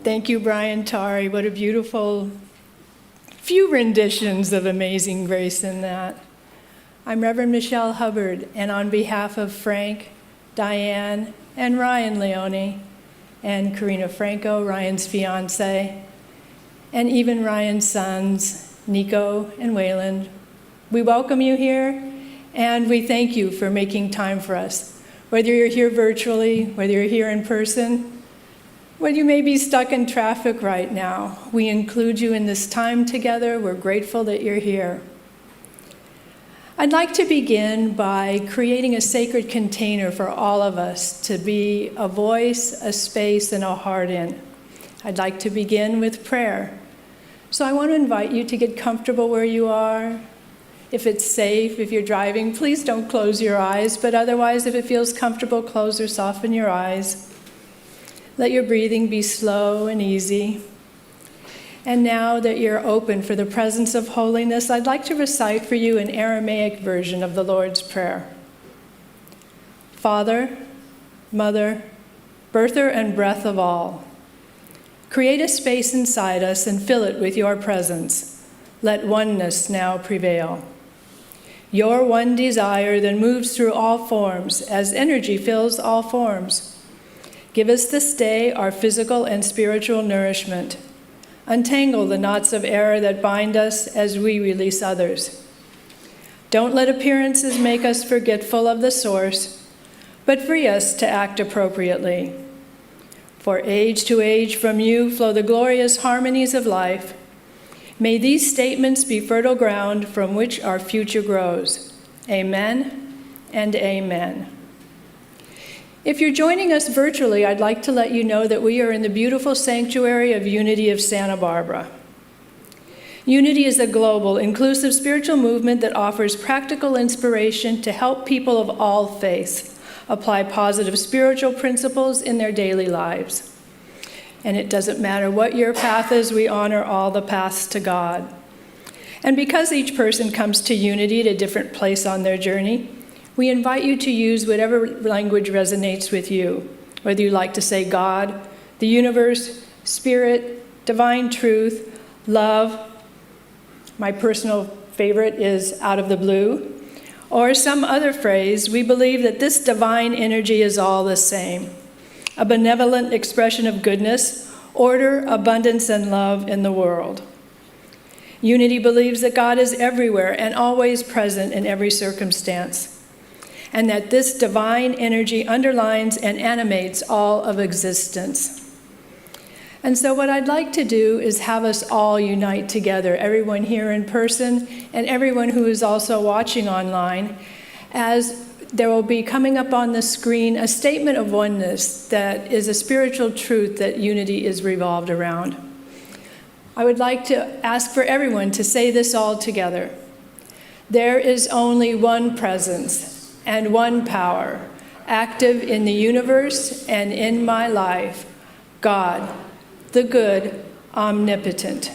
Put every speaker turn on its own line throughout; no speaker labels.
Thank you, Brian Tari. What a beautiful few renditions of Amazing Grace in that. I'm Reverend Michelle Hubbard, and on behalf of Frank, Diane, and Ryan Leone, and Karina Franco, Ryan's fiance, and even Ryan's sons, Nico and Wayland, we welcome you here, and we thank you for making time for us. Whether you're here virtually, whether you're here in person, whether you may be stuck in traffic right now, we include you in this time together. We're grateful that you're here. I'd like to begin by creating a sacred container for all of us to be a voice, a space, and a heart in. I'd like to begin with prayer. So I want to invite you to get comfortable where you are. If it's safe, if you're driving, please don't close your eyes, but otherwise, if it feels comfortable, close or soften your eyes. Let your breathing be slow and easy. And now that you're open for the presence of holiness, I'd like to recite for you an Aramaic version of the Lord's Prayer. Father, Mother, birther and breath of all, create a space inside us and fill it with your presence. Let oneness now prevail. Your one desire then moves through all forms as energy fills all forms. Give us this day our physical and spiritual nourishment. Untangle the knots of error that bind us as we release others. Don't let appearances make us forgetful of the source, but free us to act appropriately. For age to age from you flow the glorious harmonies of life. May these statements be fertile ground from which our future grows. Amen and amen. If you're joining us virtually, I'd like to let you know that we are in the beautiful sanctuary of Unity of Santa Barbara. Unity is a global, inclusive spiritual movement that offers practical inspiration to help people of all faiths apply positive spiritual principles in their daily lives. And it doesn't matter what your path is, we honor all the paths to God. And because each person comes to Unity at a different place on their journey, we invite you to use whatever language resonates with you, whether you like to say God, the universe, spirit, divine truth, love. My personal favorite is out of the blue, or some other phrase. We believe that this divine energy is all the same, a benevolent expression of goodness, order, abundance, and love in the world. Unity believes that God is everywhere and always present in every circumstance, and that this divine energy underlines and animates all of existence. And so what I'd like to do is have us all unite together, everyone here in person and everyone who is also watching online, as there will be coming up on the screen a statement of oneness that is a spiritual truth that Unity is revolved around. I would like to ask for everyone to say this all together. There is only one presence and one power, active in the universe and in my life, God, the good, omnipotent.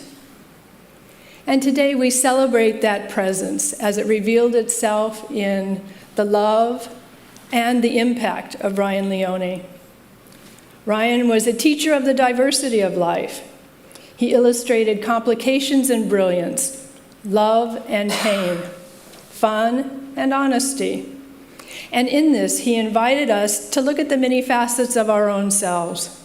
And today we celebrate that presence as it revealed itself in the love and the impact of Ryan Leone. Ryan was a teacher of the diversity of life. He illustrated complications and brilliance, love and pain, fun and honesty. And in this, he invited us to look at the many facets of our own selves.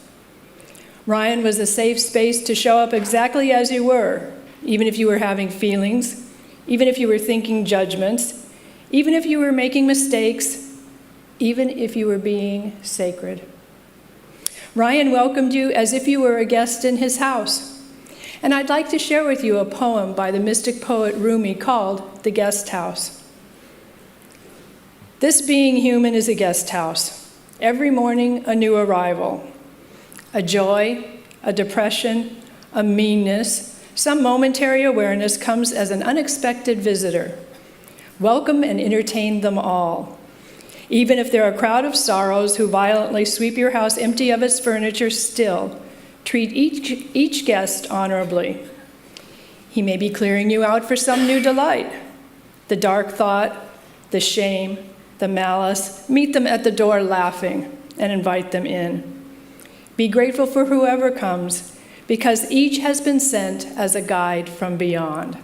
Ryan was a safe space to show up exactly as you were, even if you were having feelings, even if you were thinking judgments, even if you were making mistakes, even if you were being sacred. Ryan welcomed you as if you were a guest in his house. And I'd like to share with you a poem by the mystic poet Rumi called The Guest House. This being human is a guest house. Every morning, a new arrival. A joy, a depression, a meanness, some momentary awareness comes as an unexpected visitor. Welcome and entertain them all. Even if they're a crowd of sorrows who violently sweep your house empty of its furniture, still, treat each guest honorably. He may be clearing you out for some new delight. The dark thought, the shame, the malice, meet them at the door laughing and invite them in. Be grateful for whoever comes. because each has been sent as a guide from beyond.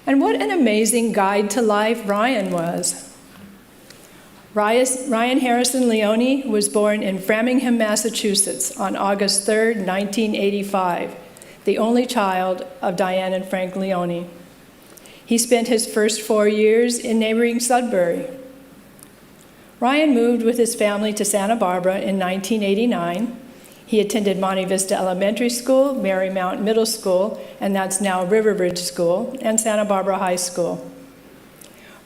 And what an amazing guide to life Ryan was. Ryan Harrison Leone was born in Framingham, Massachusetts on August 3rd, 1985, the only child of Diane and Frank Leone. He spent his first 4 years in neighboring Sudbury. Ryan moved with his family to Santa Barbara in 1989. He attended Monte Vista Elementary School, Marymount Middle School, and that's now Riverbridge School, and Santa Barbara High School.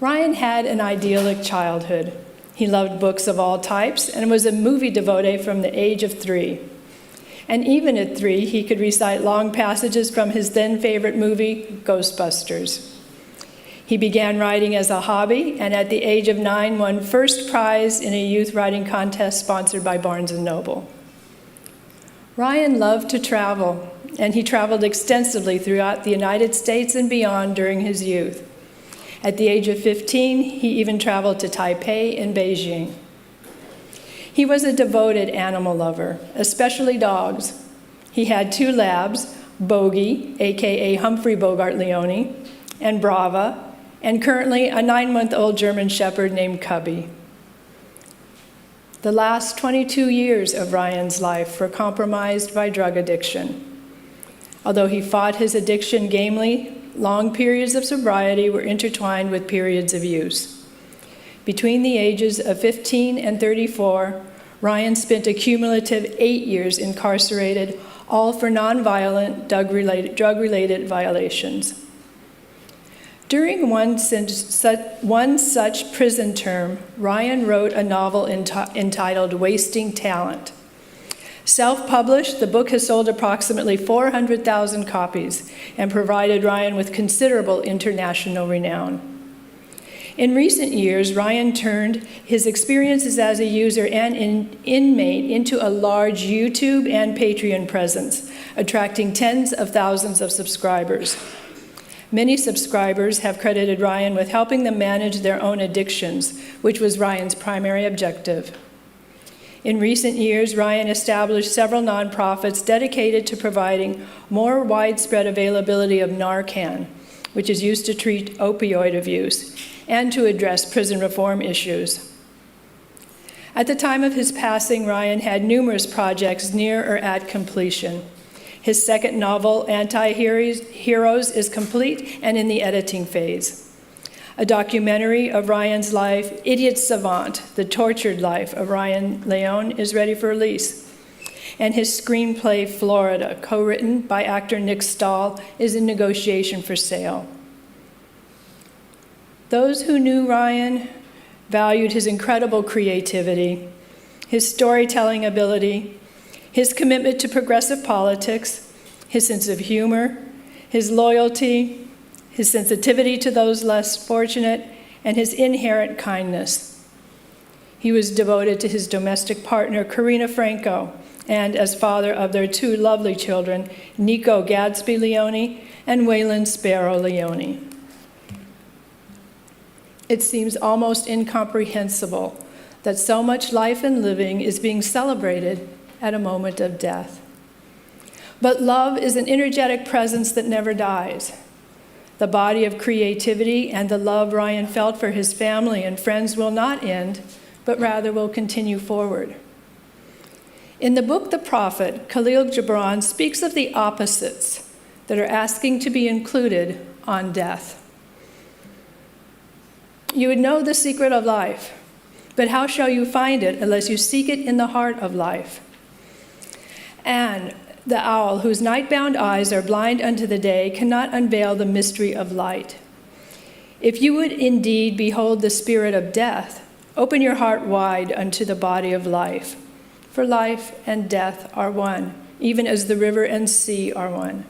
Ryan had an idyllic childhood. He loved books of all types and was a movie devotee from the age of 3. And even at 3, he could recite long passages from his then favorite movie, Ghostbusters. He began writing as a hobby, and at the age of 9, won first prize in a youth writing contest sponsored by Barnes & Noble. Ryan loved to travel, and he traveled extensively throughout the United States and beyond during his youth. At the age of 15, he even traveled to Taipei and Beijing. He was a devoted animal lover, especially dogs. He had 2 labs, Bogey, aka Humphrey Bogart Leone, and Brava, and currently a 9-month-old German Shepherd named Cubby. The last 22 years of Ryan's life were compromised by drug addiction. Although he fought his addiction gamely, long periods of sobriety were intertwined with periods of use. Between the ages of 15 and 34, Ryan spent a cumulative 8 years incarcerated, all for nonviolent drug-related violations. During one such prison term, Ryan wrote a novel entitled Wasting Talent. Self-published, the book has sold approximately 400,000 copies and provided Ryan with considerable international renown. In recent years, Ryan turned his experiences as a user and inmate into a large YouTube and Patreon presence, attracting tens of thousands of subscribers. Many subscribers have credited Ryan with helping them manage their own addictions, which was Ryan's primary objective. In recent years, Ryan established several nonprofits dedicated to providing more widespread availability of Narcan, which is used to treat opioid abuse, and to address prison reform issues. At the time of his passing, Ryan had numerous projects near or at completion. His second novel, Anti-Heroes, is complete and in the editing phase. A documentary of Ryan's life, Idiot Savant, The Tortured Life of Ryan Leone, is ready for release. And his screenplay, Florida, co-written by actor Nick Stahl, is in negotiation for sale. Those who knew Ryan valued his incredible creativity, his storytelling ability, his commitment to progressive politics, his sense of humor, his loyalty, his sensitivity to those less fortunate, and his inherent kindness. He was devoted to his domestic partner, Karina Franco, and as father of their 2 lovely children, Nico Gadsby Leone and Waylon Sparrow Leone. It seems almost incomprehensible that so much life and living is being celebrated at a moment of death. But love is an energetic presence that never dies. The body of creativity and the love Ryan felt for his family and friends will not end, but rather will continue forward. In the book The Prophet, Khalil Gibran speaks of the opposites that are asking to be included on death. You would know the secret of life, but how shall you find it unless you seek it in the heart of life? And the owl, whose night-bound eyes are blind unto the day, cannot unveil the mystery of light. If you would indeed behold the spirit of death, open your heart wide unto the body of life. For life and death are one, even as the river and sea are one.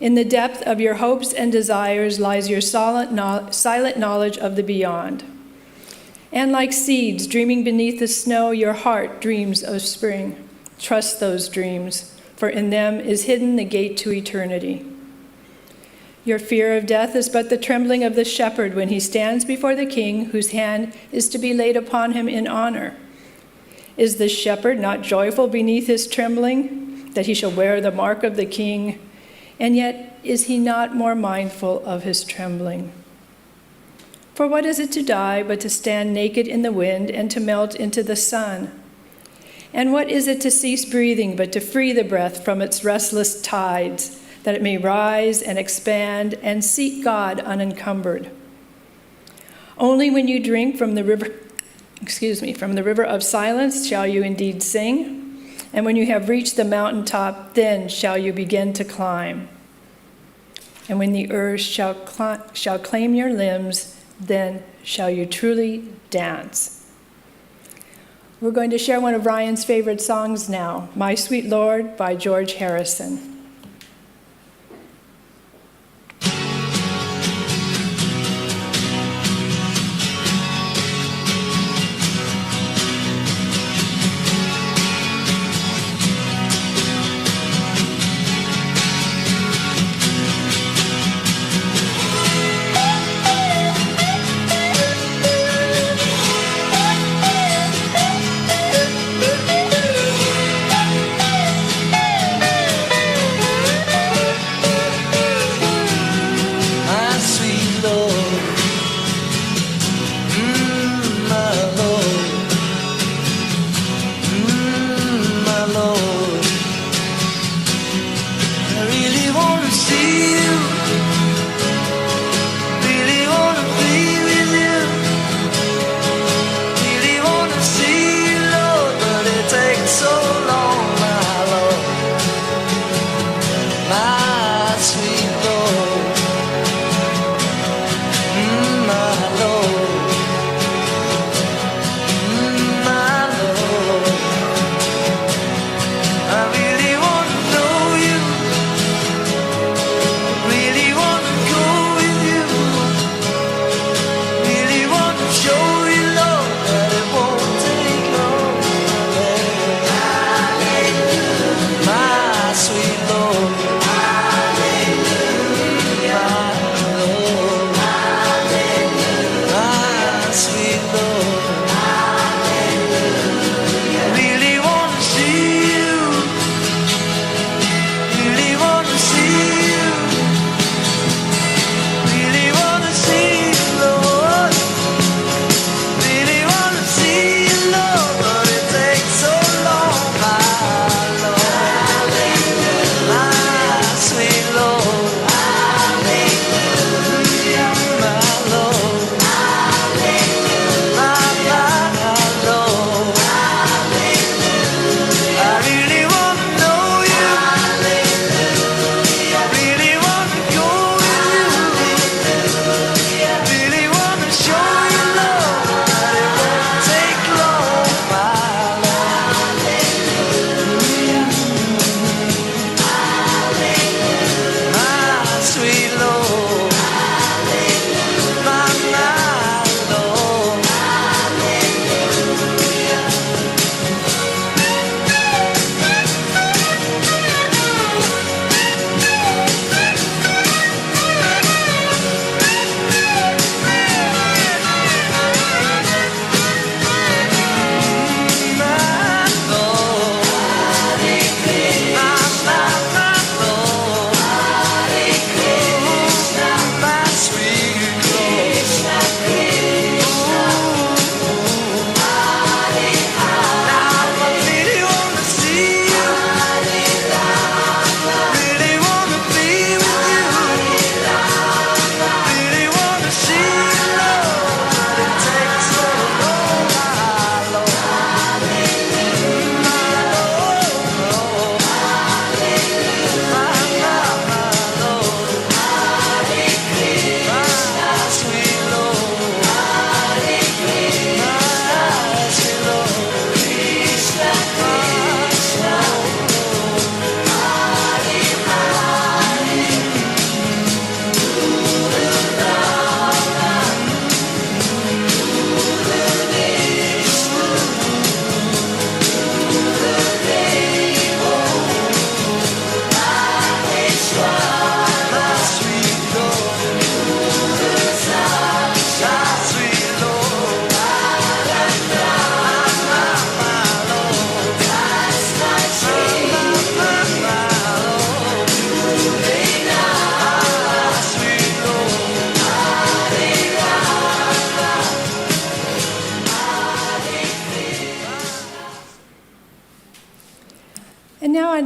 In the depth of your hopes and desires lies your silent knowledge of the beyond. And like seeds dreaming beneath the snow, your heart dreams of spring. Trust those dreams, for in them is hidden the gate to eternity. Your fear of death is but the trembling of the shepherd when he stands before the king whose hand is to be laid upon him in honor. Is the shepherd not joyful beneath his trembling? that he shall wear the mark of the king, and yet is he not more mindful of his trembling? For what is it to die but to stand naked in the wind and to melt into the sun? And what is it to cease breathing but to free the breath from its restless tides, that it may rise and expand and seek God unencumbered? Only when you drink from the river of silence shall you indeed sing, and when you have reached the mountaintop, then shall you begin to climb. And when the earth shall claim your limbs, then shall you truly dance. We're going to share one of Ryan's favorite songs now, My Sweet Lord by George Harrison.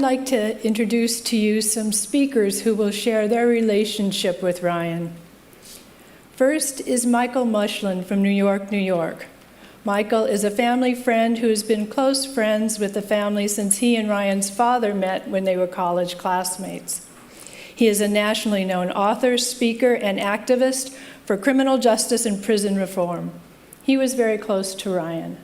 like to introduce to you some speakers who will share their relationship with Ryan. First is Michael Mushland from New York, New York. Michael is a family friend who has been close friends with the family since he and Ryan's father met when they were college classmates. He is a nationally known author, speaker, and activist for criminal justice and prison reform. He was very close to Ryan.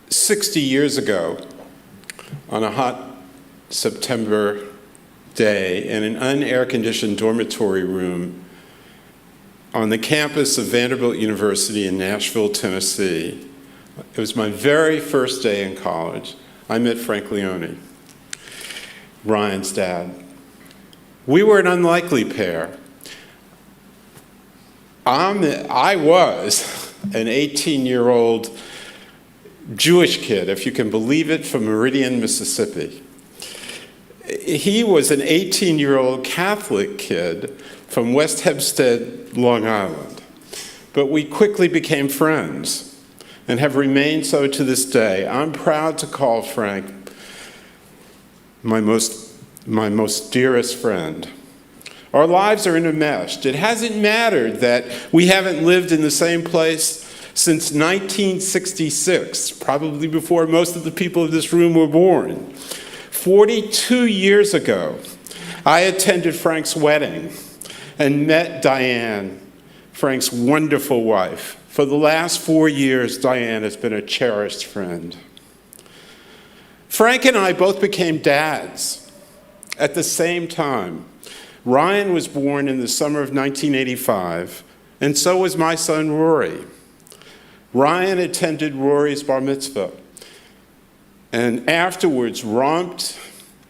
"60 years ago, on a hot September day in an unair-conditioned dormitory room on the campus of Vanderbilt University in Nashville, Tennessee, it was my very first day in college, I met Frank Leone, Ryan's dad. We were an unlikely pair. I was an 18-year-old Jewish kid, if you can believe it, from Meridian, Mississippi. He was an 18-year-old Catholic kid from West Hempstead, Long Island. But we quickly became friends and have remained so to this day. I'm proud to call Frank my most dearest friend. Our lives are enmeshed. It hasn't mattered that we haven't lived in the same place since 1966, probably before most of the people in this room were born. 42 years ago, I attended Frank's wedding and met Diane, Frank's wonderful wife. For the last 4 years, Diane has been a cherished friend. Frank and I both became dads at the same time. Ryan was born in the summer of 1985, and so was my son, Rory. Ryan attended Rory's bar mitzvah and afterwards romped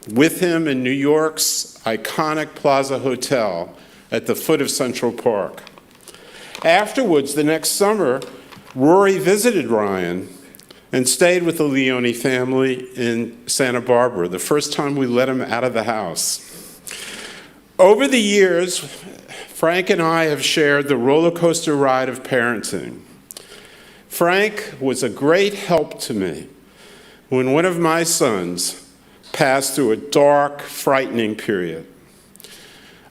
with him in New York's iconic Plaza Hotel at the foot of Central Park. Afterwards, the next summer, Rory visited Ryan and stayed with the Leone family in Santa Barbara, the first time we let him out of the house. Over the years, Frank and I have shared the roller coaster ride of parenting. Frank was a great help to me when one of my sons passed through a dark, frightening period.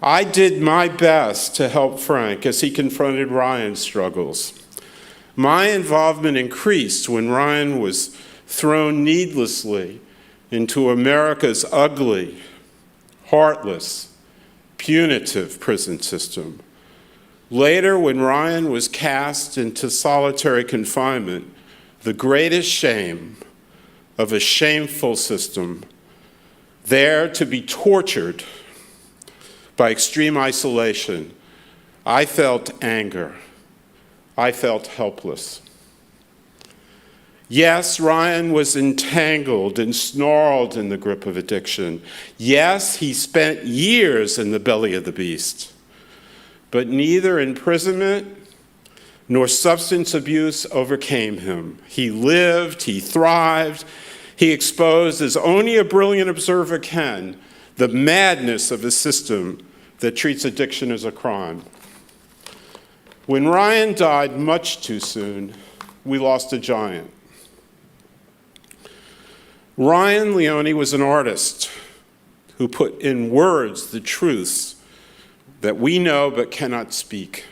I did my best to help Frank as he confronted Ryan's struggles. My involvement increased when Ryan was thrown needlessly into America's ugly, heartless, punitive prison system. Later, when Ryan was cast into solitary confinement, the greatest shame of a shameful system, there to be tortured by extreme isolation, I felt anger. I felt helpless. Yes, Ryan was entangled and snarled in the grip of addiction. Yes, he spent years in the belly of the beast. But neither imprisonment nor substance abuse overcame him. He lived, he thrived, he exposed, as only a brilliant observer can, the madness of a system that treats addiction as a crime. When Ryan died much too soon, we lost a giant. Ryan Leone was an artist who put in words the truths that we know but cannot speak.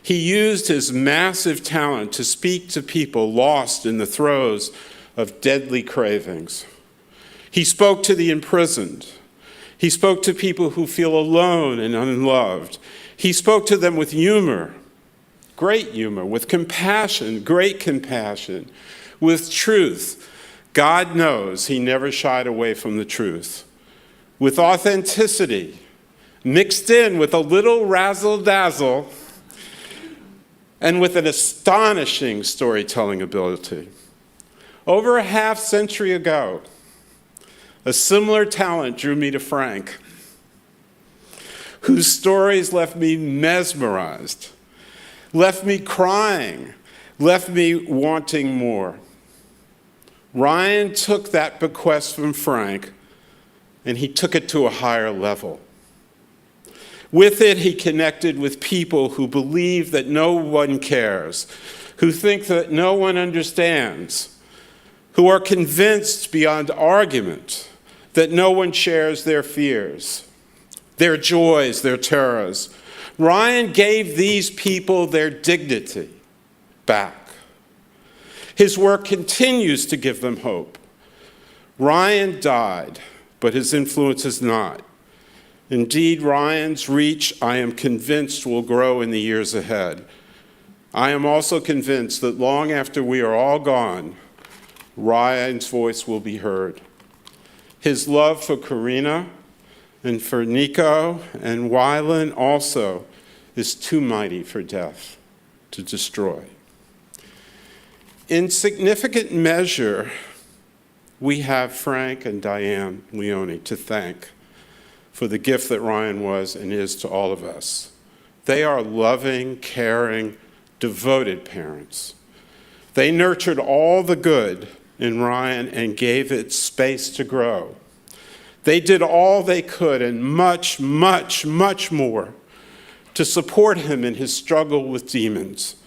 He used his massive talent to speak to people lost in the throes of deadly cravings. He spoke to the imprisoned. He spoke to people who feel alone and unloved. He spoke to them with humor, great humor, with compassion, great compassion, with truth. God knows he never shied away from the truth. With authenticity, mixed in with a little razzle-dazzle, and with an astonishing storytelling ability. Over a half century ago, a similar talent drew me to Frank, whose stories left me mesmerized, left me crying, left me wanting more. Ryan took that bequest from Frank, and he took it to a higher level. With it, he connected with people who believe that no one cares, who think that no one understands, who are convinced beyond argument that no one shares their fears, their joys, their terrors. Ryan gave these people their dignity back. His work continues to give them hope. Ryan died, but his influence is not. Indeed, Ryan's reach, I am convinced, will grow in the years ahead. I am also convinced that long after we are all gone, Ryan's voice will be heard. His love for Karina and for Nico and Wylan also is too mighty for death to destroy. In significant measure, we have Frank and Diane Leone to thank for the gift that Ryan was and is to all of us. They are loving, caring, devoted parents. They nurtured all the good in Ryan and gave it space to grow. They did all they could and much, much, much more to support him in his struggle with demons.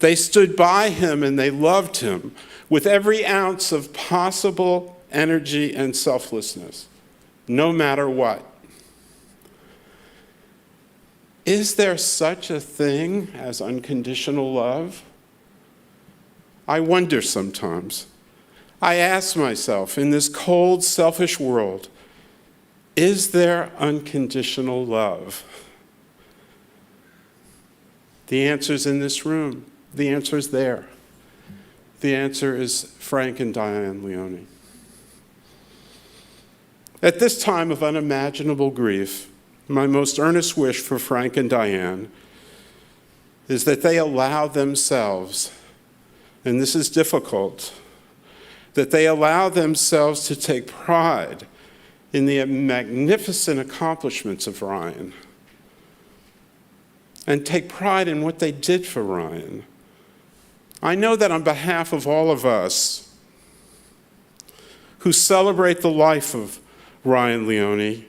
They stood by him and they loved him with every ounce of possible energy and selflessness, no matter what. Is there such a thing as unconditional love? I wonder sometimes. I ask myself, in this cold, selfish world, is there unconditional love? The answer is in this room. The answer is there. The answer is Frank and Diane Leone. At this time of unimaginable grief, my most earnest wish for Frank and Diane is that they allow themselves, and this is difficult, that they allow themselves to take pride in the magnificent accomplishments of Ryan and take pride in what they did for Ryan. I know that on behalf of all of us who celebrate the life of Ryan Leone,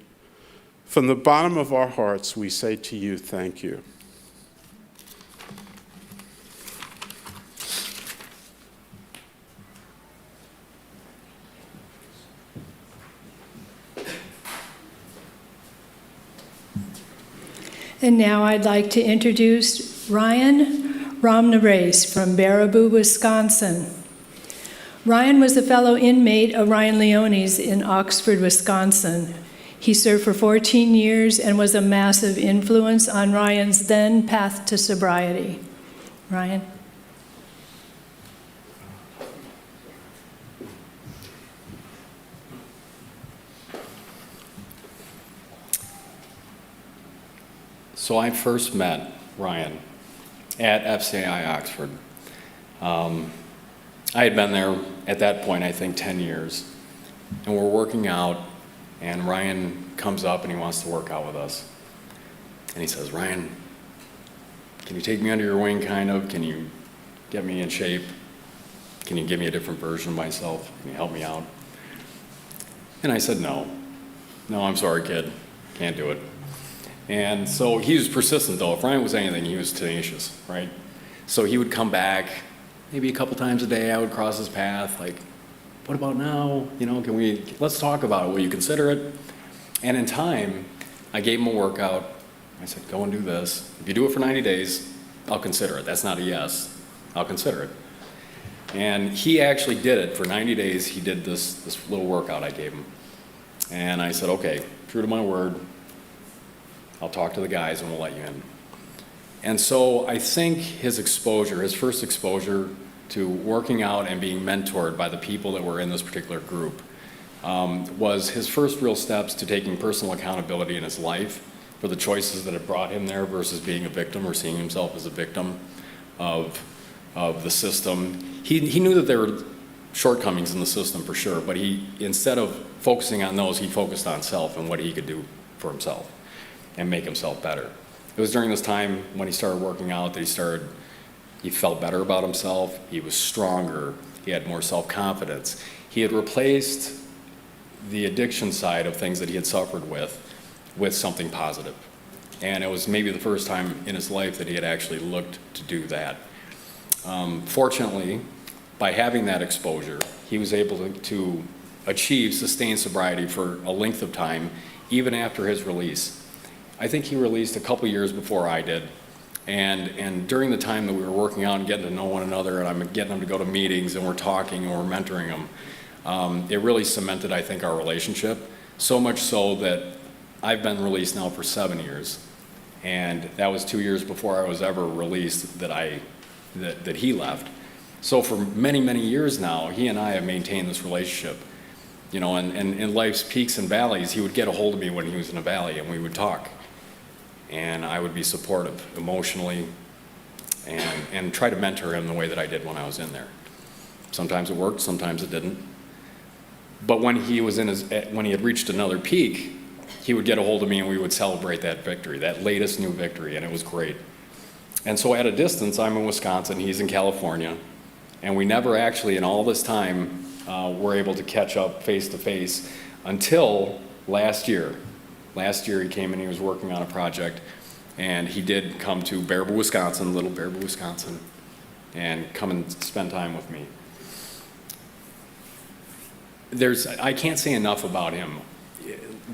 from the bottom of our hearts, we say to you, thank you.
And now I'd like to introduce Ryan Romneyrace from Baraboo, Wisconsin. Ryan was a fellow inmate of Ryan Leone's in Oxford, Wisconsin. He served for 14 years and was a massive influence on Ryan's then path to sobriety. Ryan?
So I first met Ryan at FCI Oxford. I had been there at that point, I think, 10 years. And we're working out, and Ryan comes up and he wants to work out with us. And he says, Ryan, can you take me under your wing, kind of? Can you get me in shape? Can you give me a different version of myself? Can you help me out? And I said, no. No, I'm sorry, kid. Can't do it. And so he was persistent, though. If Ryan was anything, he was tenacious, right? So he would come back maybe a couple times a day. I would cross his path, like, what about now? You know, let's talk about it. Will you consider it? And in time, I gave him a workout. I said, go and do this. If you do it for 90 days, I'll consider it. That's not a yes. I'll consider it. And he actually did it for 90 days. He did this little workout I gave him. And I said, okay, true to my word, I'll talk to the guys and we'll let you in. And so I think his first exposure to working out and being mentored by the people that were in this particular group was his first real steps to taking personal accountability in his life for the choices that had brought him there versus being a victim or seeing himself as a victim of the system. He knew that there were shortcomings in the system for sure, but instead of focusing on those, he focused on self and what he could do for himself and make himself better. It was during this time when he started working out that he felt better about himself, he was stronger, he had more self-confidence. He had replaced the addiction side of things that he had suffered with something positive. And it was maybe the first time in his life that he had actually looked to do that. Fortunately, by having that exposure, he was able to achieve sustained sobriety for a length of time, even after his release. I think he released a couple years before I did. And during the time that we were working out and getting to know one another, and I'm getting him to go to meetings, and we're talking and we're mentoring him, it really cemented, I think, our relationship. So much so that I've been released now for 7 years. And that was 2 years before I was ever released that he left. So for many, many years now, he and I have maintained this relationship. You know, and in life's peaks and valleys, he would get a hold of me when he was in a valley, and we would talk. And I would be supportive emotionally and try to mentor him the way that I did when I was in there. Sometimes it worked, sometimes it didn't. But when he had reached another peak, he would get a hold of me and we would celebrate that victory, that latest new victory, and it was great. And so at a distance, I'm in Wisconsin, he's in California, and we never actually, in all this time, were able to catch up face to face until last year. Last year he came and he was working on a project, and he did come to Baraboo, Wisconsin, little Baraboo, Wisconsin, and come and spend time with me. I can't say enough about him.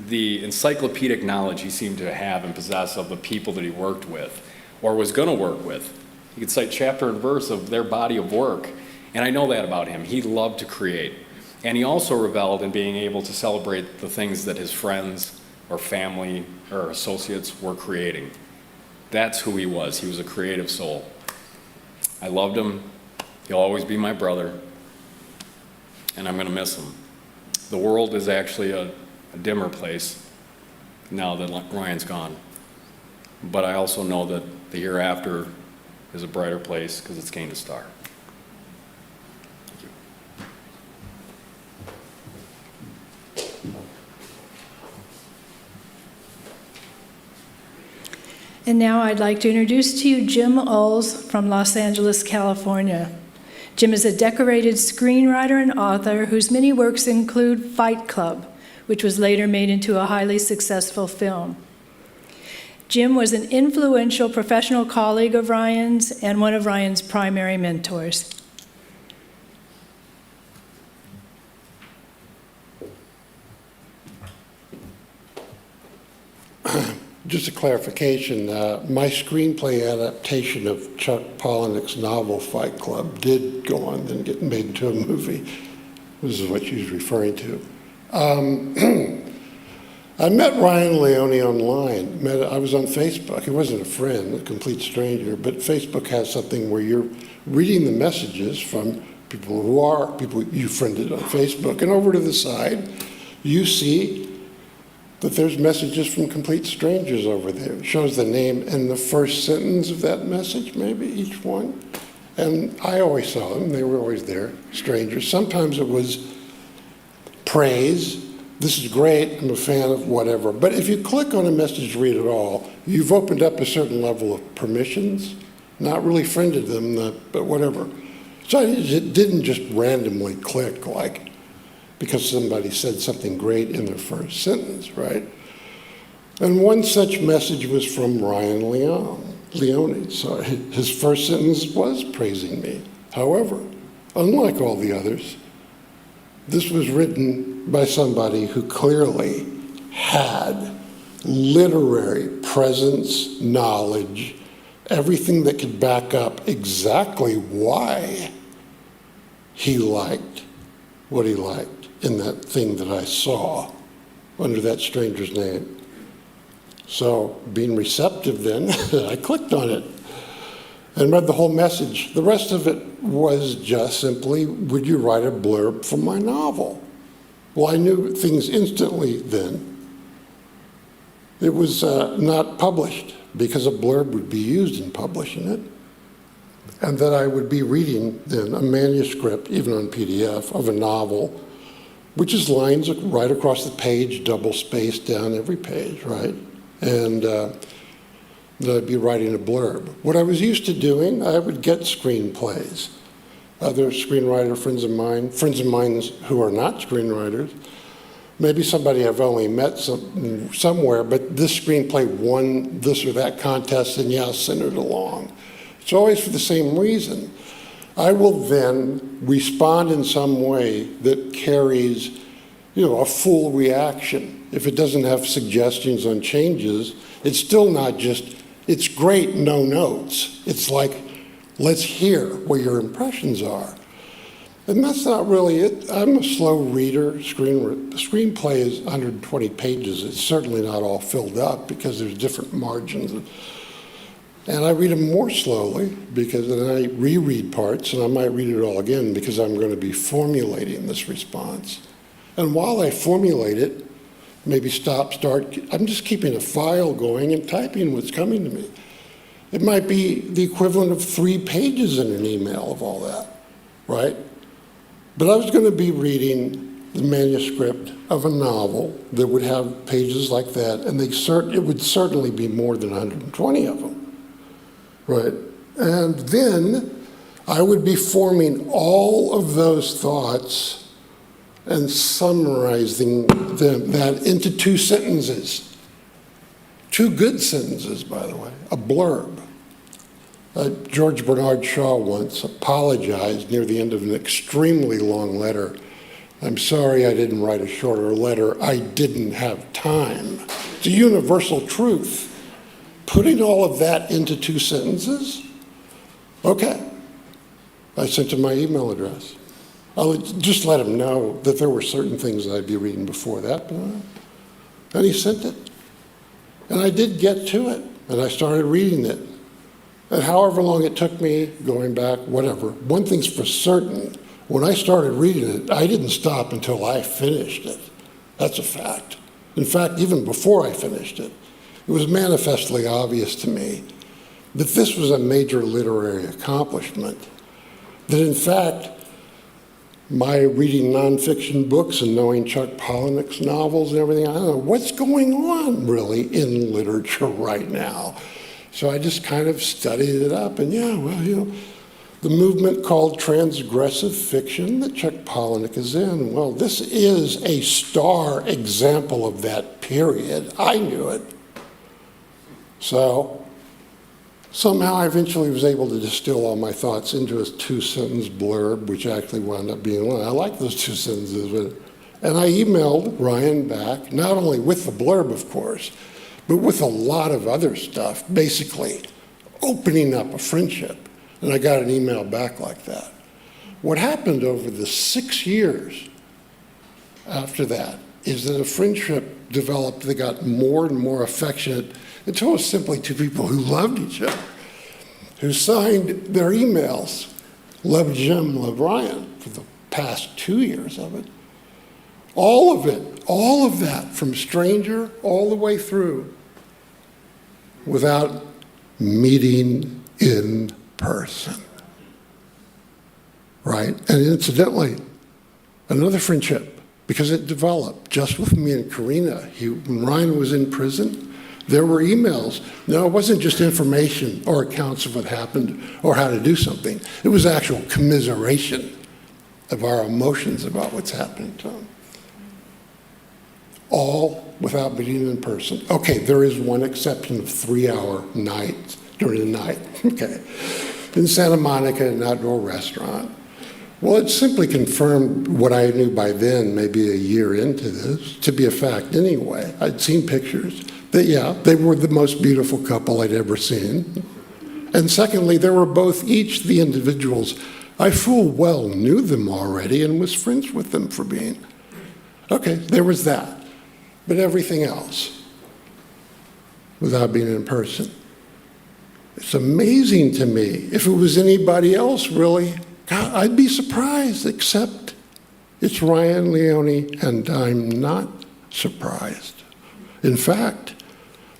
The encyclopedic knowledge he seemed to have and possess of the people that he worked with or was going to work with. He could cite chapter and verse of their body of work, and I know that about him. He loved to create, and he also reveled in being able to celebrate the things that his friends or family or associates were creating. That's who he was. He was a creative soul. I loved him. He'll always be my brother, and I'm going to miss him. The world is actually a dimmer place now that Ryan's gone. But I also know that the hereafter is a brighter place because it's gained a star. Thank you.
And now I'd like to introduce to you Jim Ulls from Los Angeles, California. Jim is a decorated screenwriter and author whose many works include Fight Club, which was later made into a highly successful film. Jim was an influential professional colleague of Ryan's and one of Ryan's primary mentors.
Just a clarification, my screenplay adaptation of Chuck Palahniuk's novel Fight Club did go on and get made into a movie. This is what she's referring to. I met Ryan Leone online. I was on Facebook. He wasn't a friend, a complete stranger, but Facebook has something where you're reading the messages from people you friended on Facebook, and over to the side, you see that there's messages from complete strangers over there. It shows the name and the first sentence of that message, maybe each one. And I always saw them. They were always there, strangers. Sometimes it was praise. This is great. I'm a fan of whatever. But if you click on a message to read it all, you've opened up a certain level of permissions. Not really friended them, but whatever. So it didn't just randomly click like because somebody said something great in their first sentence, right? And one such message was from Ryan Leone. So his first sentence was praising me. However, unlike all the others, this was written by somebody who clearly had literary presence, knowledge, everything that could back up exactly why he liked what he liked in that thing that I saw under that stranger's name. So being receptive then, I clicked on it and read the whole message. The rest of it was just simply, would you write a blurb for my novel? Well, I knew things instantly then. It was not published because a blurb would be used in publishing it, and that I would be reading then a manuscript, even on PDF, of a novel, which is lines right across the page, double spaced down every page, right? And that I'd be writing a blurb. What I was used to doing, I would get screenplays. Other screenwriter friends of mine who are not screenwriters, maybe somebody I've only met somewhere, but this screenplay won this or that contest, and yeah, send it along. It's always for the same reason. I will then respond in some way that carries, a full reaction. If it doesn't have suggestions on changes, it's still not just, it's great, no notes. It's like, let's hear what your impressions are. And that's not really it. I'm a slow reader. The screenplay is 120 pages. It's certainly not all filled up because there's different margins. And I read them more slowly because then I reread parts, and I might read it all again because I'm going to be formulating this response. And while I formulate it, maybe stop, start, I'm just keeping a file going and typing what's coming to me. It might be the equivalent of 3 pages in an email of all that, right? But I was going to be reading the manuscript of a novel that would have pages like that, and it would certainly be more than 120 of them, right? And then I would be forming all of those thoughts and summarizing that into 2 sentences. 2 good sentences, by the way, a blurb. George Bernard Shaw once apologized near the end of an extremely long letter. I'm sorry I didn't write a shorter letter. I didn't have time. It's a universal truth. Putting all of that into 2 sentences? Okay. I sent him my email address. I'll just let him know that there were certain things I'd be reading before that. And he sent it. And I did get to it. And I started reading it. And however long it took me, going back, whatever, one thing's for certain, when I started reading it, I didn't stop until I finished it. That's a fact. In fact, even before I finished it, it was manifestly obvious to me that this was a major literary accomplishment. That in fact, my reading nonfiction books and knowing Chuck Palahniuk's novels and everything, I don't know what's going on really in literature right now. So I just kind of studied it up, and the movement called transgressive fiction that Chuck Palahniuk is in, well, this is a star example of that period. I knew it. So somehow I eventually was able to distill all my thoughts into a 2-sentence blurb, which actually wound up being one. I like those 2 sentences. And I emailed Ryan back, not only with the blurb, of course, but with a lot of other stuff, basically opening up a friendship. And I got an email back like that. What happened over the 6 years after that is that a friendship developed that got more and more affectionate until it was simply 2 people who loved each other, who signed their emails, Love Jim, Love Ryan, for the past 2 years of it. All of it, all of that, from stranger all the way through, without meeting in person, right? And incidentally, another friendship, because it developed just with me and Karina. When Ryan was in prison, there were emails. No, it wasn't just information or accounts of what happened or how to do something. It was actual commiseration of our emotions about what's happening to him. All without meeting in person. Okay, there is one exception of 3-hour nights during the night, okay, in Santa Monica, an outdoor restaurant. Well, it simply confirmed what I knew by then, maybe a year into this, to be a fact anyway. I'd seen pictures that, yeah, they were the most beautiful couple I'd ever seen. And secondly, they were both each the individuals. I full well knew them already and was friends with them for being. Okay, there was that. But everything else, without being in person. It's amazing to me. If it was anybody else, really, God, I'd be surprised, except it's Ryan Leone, and I'm not surprised. In fact,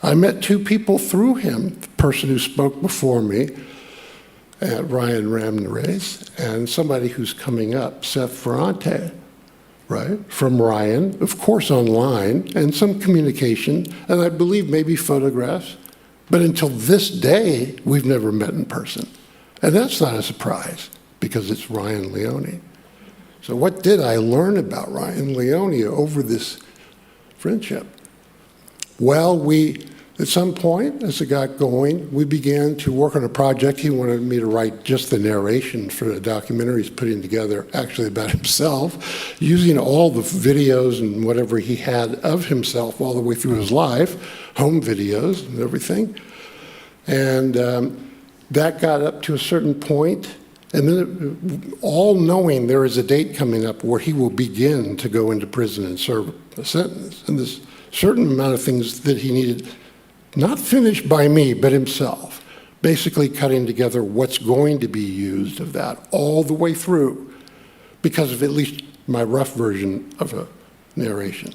I met 2 people through him, the person who spoke before me, Ryan Romneyrace, and somebody who's coming up, Seth Ferrante, right, from Ryan, of course online, and some communication, and I believe maybe photographs. But until this day, we've never met in person. And that's not a surprise, because it's Ryan Leone. So what did I learn about Ryan Leone over this friendship. Well, at some point, as it got going, we began to work on a project. He wanted me to write just the narration for a documentary he's putting together, actually about himself, using all the videos and whatever he had of himself all the way through his life, home videos and everything. And that got up to a certain point, and then all knowing there is a date coming up where he will begin to go into prison and serve a sentence. And this certain amount of things that he needed, not finished by me, but himself, basically cutting together what's going to be used of that all the way through, because of at least my rough version of a narration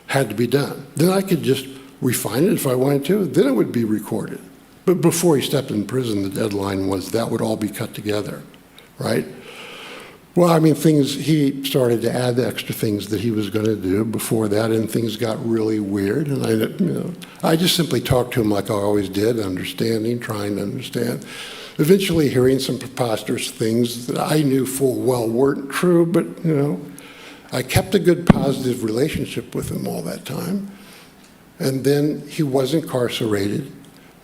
had to be done. Then I could just refine it if I wanted to, then it would be recorded. But before he stepped in prison, the deadline was that would all be cut together, right? Well, I mean, he started to add the extra things that he was going to do before that, and things got really weird. And I just simply talked to him like I always did, understanding, trying to understand. Eventually hearing some preposterous things that I knew full well weren't true, but, I kept a good positive relationship with him all that time. And then he was incarcerated,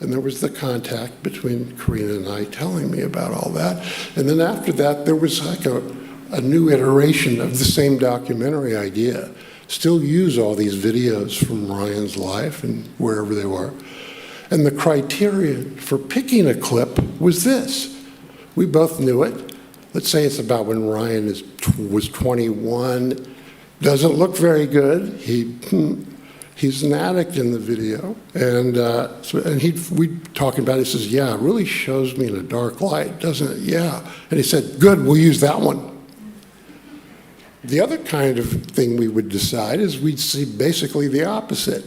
and there was the contact between Karina and I telling me about all that. And then after that, there was like a new iteration of the same documentary idea. Still use all these videos from Ryan's life and wherever they were. And the criteria for picking a clip was this. We both knew it. Let's say it's about when Ryan was 21. Doesn't look very good. He's an addict in the video, and we talking about it. He says, "Yeah, it really shows me in a dark light, doesn't it?" Yeah, and he said, "Good, we'll use that one." The other kind of thing we would decide is we'd see basically the opposite.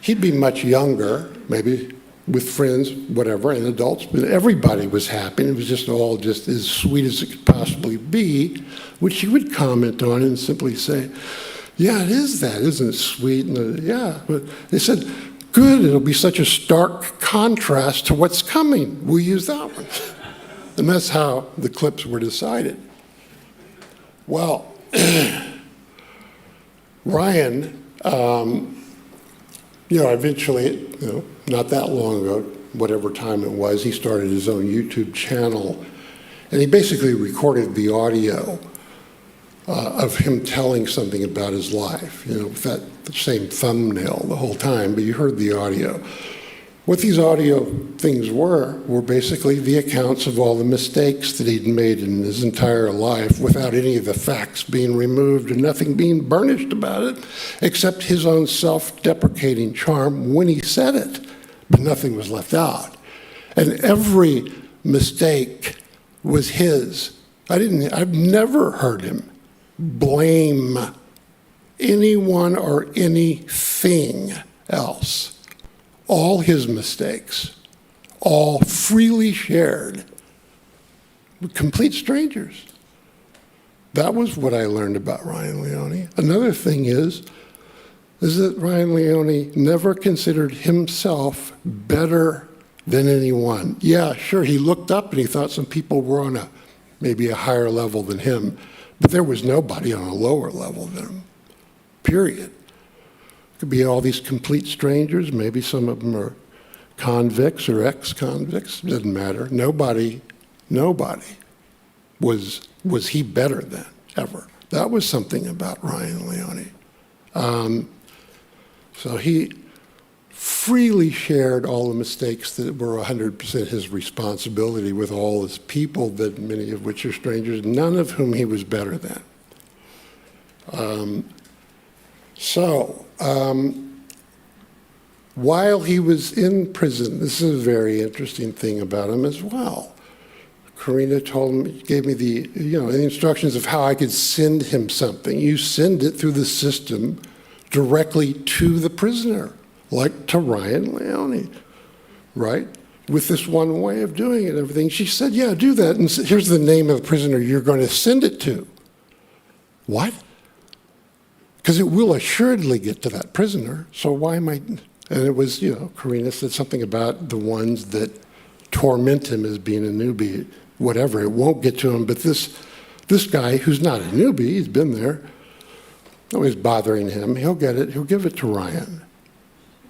He'd be much younger, maybe with friends, whatever, and adults, but everybody was happy. It was just all just as sweet as it could possibly be, which he would comment on and simply say, "Yeah, it is that, isn't it sweet?" And yeah, but they said, "Good, it'll be such a stark contrast to what's coming. We'll use that one." And that's how the clips were decided. Well, Ryan, eventually, not that long ago, whatever time it was, he started his own YouTube channel, and he basically recorded the audio of him telling something about his life, with that same thumbnail the whole time, but you heard the audio. What these audio things were basically the accounts of all the mistakes that he'd made in his entire life without any of the facts being removed and nothing being burnished about it, except his own self-deprecating charm when he said it, but nothing was left out. And every mistake was his. I've never heard him blame anyone or anything else. All his mistakes, all freely shared with complete strangers. That was what I learned about Ryan Leone. Another thing is that Ryan Leone never considered himself better than anyone. Yeah, sure, he looked up and he thought some people were on maybe a higher level than him, but there was nobody on a lower level than him, period. Could be all these complete strangers, maybe some of them are convicts or ex-convicts, doesn't matter. Nobody was he better than, ever. That was something about Ryan Leone. So he freely shared all the mistakes that were 100% his responsibility with all his people, that many of which are strangers, none of whom he was better than. While he was in prison, this is a very interesting thing about him as well. Karina gave me the instructions of how I could send him something. You send it through the system directly to the prisoner, like to Ryan Leone, right? With this one way of doing it and everything. She said, "Yeah, do that, and here's the name of the prisoner you're going to send it to." What? Because it will assuredly get to that prisoner, so why am I? And it was, Karina said something about the ones that torment him as being a newbie, whatever, it won't get to him, but this guy who's not a newbie, he's been there, always bothering him. He'll get it. He'll give it to Ryan.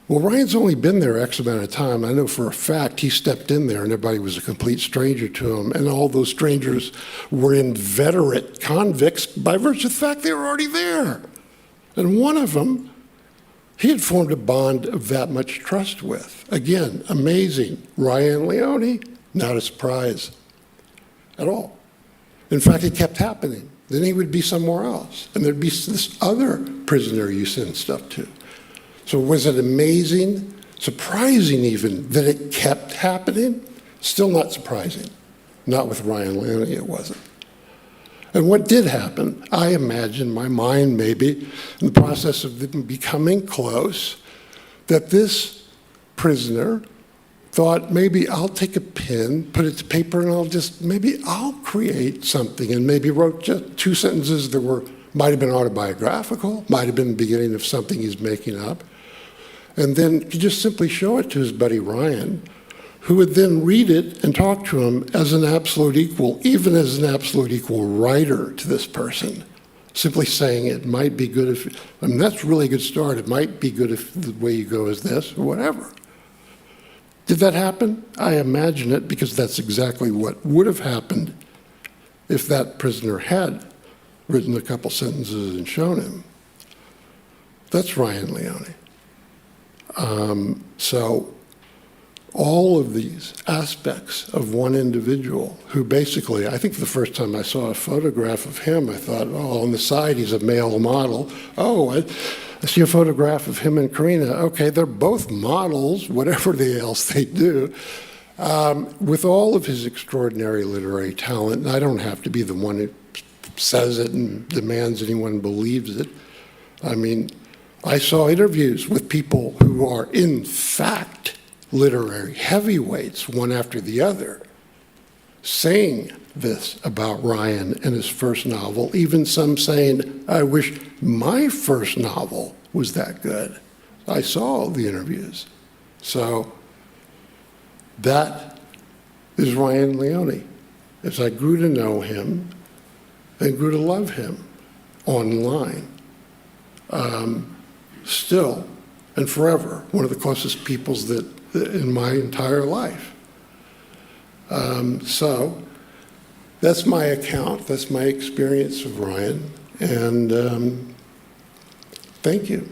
Well, Ryan's only been there X amount of time. I know for a fact he stepped in there and everybody was a complete stranger to him. And all those strangers were inveterate convicts by virtue of the fact they were already there. And one of them, he had formed a bond of that much trust with. Again, amazing. Ryan Leone, not a surprise at all. In fact, it kept happening. Then he would be somewhere else. And there'd be this other prisoner you send stuff to. So was it amazing, surprising even, that it kept happening? Still not surprising. Not with Ryan Leone, it wasn't. And what did happen, I imagine, my mind maybe, in the process of them becoming close, that this prisoner thought, maybe I'll take a pen, put it to paper, and maybe I'll create something, and maybe wrote just 2 sentences that might have been autobiographical, might have been the beginning of something he's making up, and then could just simply show it to his buddy Ryan, who would then read it and talk to him as an absolute equal, even as an absolute equal writer to this person. Simply saying it might be good that's a really good start. It might be good if the way you go is this, or whatever. Did that happen? I imagine it, because that's exactly what would have happened if that prisoner had written a couple sentences and shown him. That's Ryan Leone. So all of these aspects of one individual who basically, I think the first time I saw a photograph of him, I thought, oh, on the side he's a male model. Oh, I see a photograph of him and Karina. Okay, they're both models, whatever else they do. With all of his extraordinary literary talent, and I don't have to be the one who says it and demands anyone believes it. I mean, I saw interviews with people who are, in fact, literary heavyweights, one after the other, saying this about Ryan and his first novel, even some saying, I wish my first novel was that good. I saw the interviews. So that is Ryan Leone. As I grew to know him and grew to love him online, still and forever, one of the closest peoples that in my entire life. So that's my account, that's my experience of Ryan, and thank you.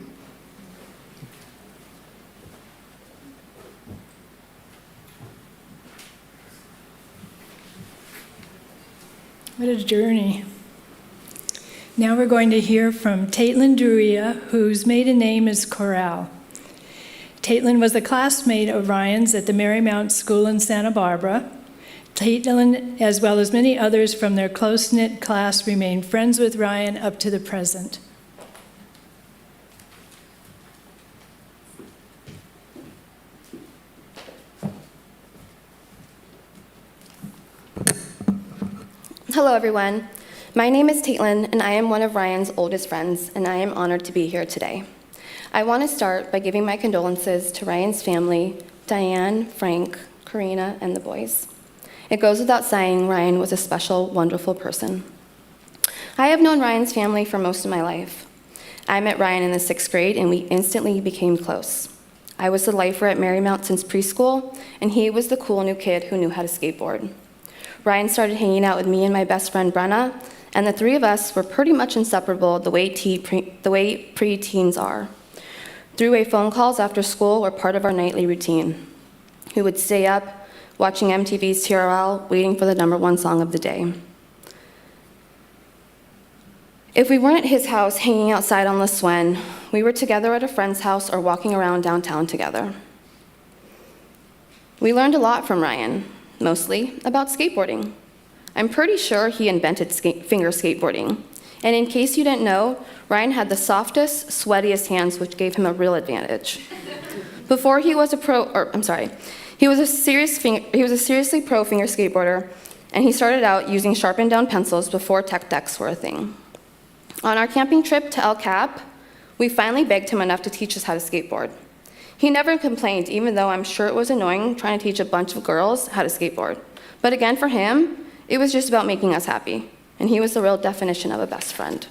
What a journey. Now we're going to hear from Taitlin Duria, whose maiden name is Corral. Taitlin was a classmate of Ryan's at the Marymount School in Santa Barbara. Taitlin, as well as many others from their close-knit class, remain friends with Ryan up to the present.
Hello, everyone. My name is Taitlin, and I am one of Ryan's oldest friends, and I am honored to be here today. I want to start by giving my condolences to Ryan's family, Diane, Frank, Karina, and the boys. It goes without saying, Ryan was a special, wonderful person. I have known Ryan's family for most of my life. I met Ryan in the 6th grade, and we instantly became close. I was the lifer at Marymount since preschool, and he was the cool new kid who knew how to skateboard. Ryan started hanging out with me and my best friend, Brenna, and the 3 of us were pretty much inseparable the way pre-teens are. Three-way phone calls after school were part of our nightly routine. We would stay up, watching MTV's TRL, waiting for the #1 song of the day. If we weren't at his house hanging outside on the Swen, we were together at a friend's house or walking around downtown together. We learned a lot from Ryan, mostly about skateboarding. I'm pretty sure he invented finger skateboarding. And in case you didn't know, Ryan had the softest, sweatiest hands, which gave him a real advantage. Before he was he was a seriously pro finger skateboarder, and he started out using sharpened down pencils before tech decks were a thing. On our camping trip to El Cap, we finally begged him enough to teach us how to skateboard. He never complained, even though I'm sure it was annoying trying to teach a bunch of girls how to skateboard. But again, for him, it was just about making us happy, and he was the real definition of a best friend.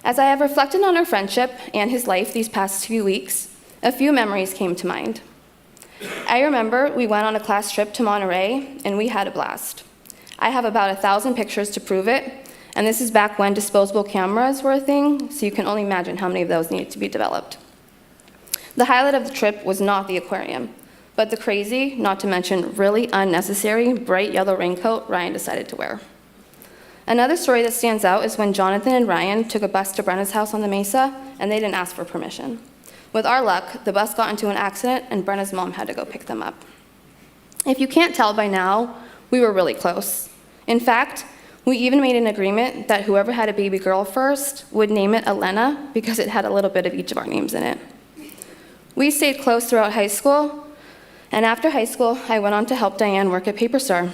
As I have reflected on our friendship and his life these past few weeks, a few memories came to mind. I remember we went on a class trip to Monterey, and we had a blast. I have about 1,000 pictures to prove it, and this is back when disposable cameras were a thing, so you can only imagine how many of those needed to be developed. The highlight of the trip was not the aquarium, but the crazy, not to mention really unnecessary, bright yellow raincoat Ryan decided to wear. Another story that stands out is when Jonathan and Ryan took a bus to Brenna's house on the Mesa, and they didn't ask for permission. With our luck, the bus got into an accident, and Brenna's mom had to go pick them up. If you can't tell by now, we were really close. In fact, we even made an agreement that whoever had a baby girl first would name it Elena because it had a little bit of each of our names in it. We stayed close throughout high school, and after high school, I went on to help Diane work at Paper Star.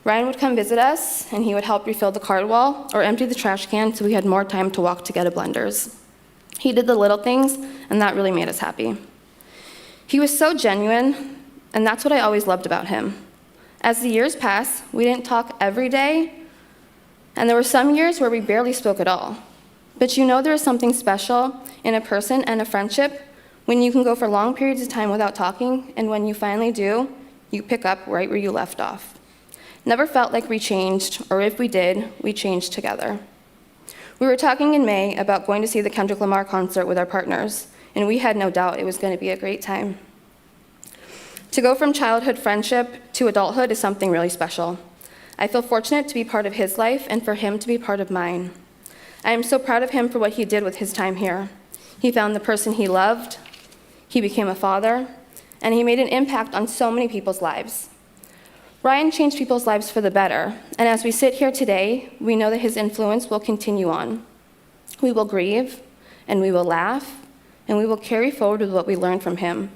Ryan would come visit us, and he would help refill the card wall or empty the trash can so we had more time to walk to get a Blenders. He did the little things, and that really made us happy. He was so genuine, and that's what I always loved about him. As the years passed, we didn't talk every day, and there were some years where we barely spoke at all. But you know there is something special in a person and a friendship when you can go for long periods of time without talking, and when you finally do, you pick up right where you left off. Never felt like we changed, or if we did, we changed together. We were talking in May about going to see the Kendrick Lamar concert with our partners, and we had no doubt it was going to be a great time. To go from childhood friendship to adulthood is something really special. I feel fortunate to be part of his life and for him to be part of mine. I am so proud of him for what he did with his time here. He found the person he loved, he became a father, and he made an impact on so many people's lives. Ryan changed people's lives for the better, and as we sit here today, we know that his influence will continue on. We will grieve, and we will laugh, and we will carry forward with what we learned from him.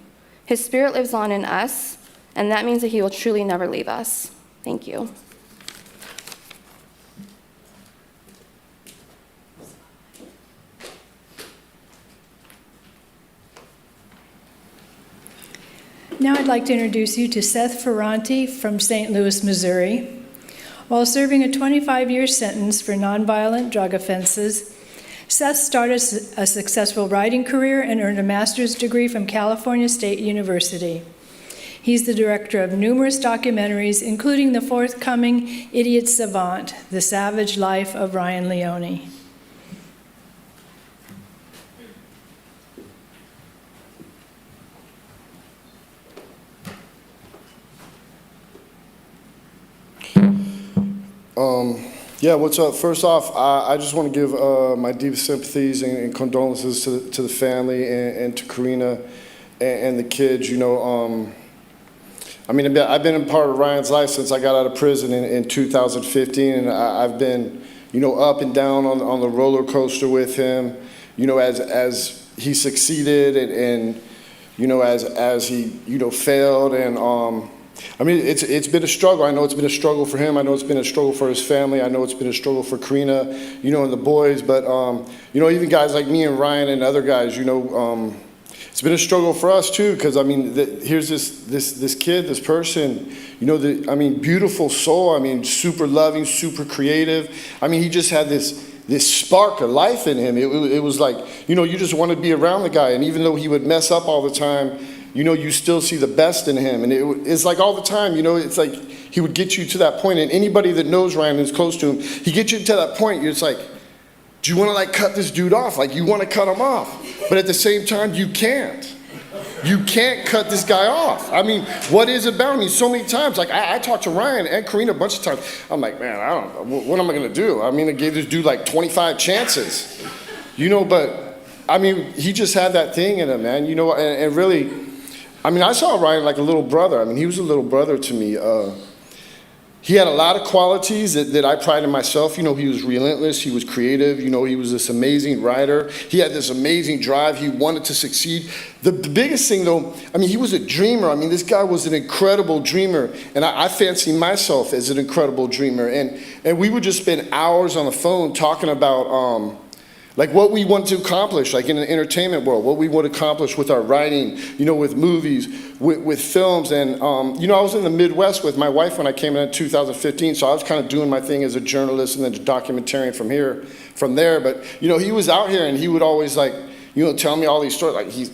His spirit lives on in us, and that means that he will truly never leave us. Thank you.
Now I'd like to introduce you to Seth Ferrante from St. Louis, Missouri. While serving a 25-year sentence for nonviolent drug offenses, Seth started a successful writing career and earned a master's degree from California State University. He's the director of numerous documentaries, including the forthcoming Idiot Savant, The Savage Life of Ryan Leone.
Yeah, what's up? First off, I just want to give my deepest sympathies and condolences to the family and to Karina and the kids. You know, I mean, I've been a part of Ryan's life since I got out of prison in 2015, and I've been, you know, up and down on the roller coaster with him. You know, as he succeeded and you know, as he, you know, failed and. I mean, it's been a struggle. I know it's been a struggle for him. I know it's been a struggle for his family. I know it's been a struggle for Karina, you know, and the boys. But, you know, even guys like me and Ryan and other guys, you know, it's been a struggle for us too. Because, I mean, here's this kid, this person, you know, I mean, beautiful soul. I mean, super loving, super creative. I mean, he just had this spark of life in him. It was like, you know, you just want to be around the guy. And even though he would mess up all the time, you know, you still see the best in him. And it's like all the time, you know, it's like he would get you to that point. And anybody that knows Ryan is close to him, he gets you to that point. It's like, do you want to like cut this dude off? Like you want to cut him off. But at the same time, you can't. You can't cut this guy off. I mean, what is it about? I mean, so many times, like I talked to Ryan and Karina a bunch of times. I'm like, man, I don't know. What am I going to do? I mean, I gave this dude like 25 chances, you know, but I mean, he just had that thing in him, man, you know, and really, I mean, I saw Ryan like a little brother. I mean, he was a little brother to me. He had a lot of qualities that I pride in myself. You know, he was relentless. He was creative. You know, he was this amazing writer. He had this amazing drive. He wanted to succeed. The biggest thing, though, I mean, he was a dreamer. I mean, this guy was an incredible dreamer. And I fancy myself as an incredible dreamer. And we would just spend hours on the phone talking about like what we want to accomplish, like in the entertainment world, what we want to accomplish with our writing, you know, with movies, with films. And, you know, I was in the Midwest with my wife when I came in 2015, so I was kind of doing my thing as a journalist and then a documentarian from there. But, you know, he was out here and he would always, like, you know, tell me all these stories. Like,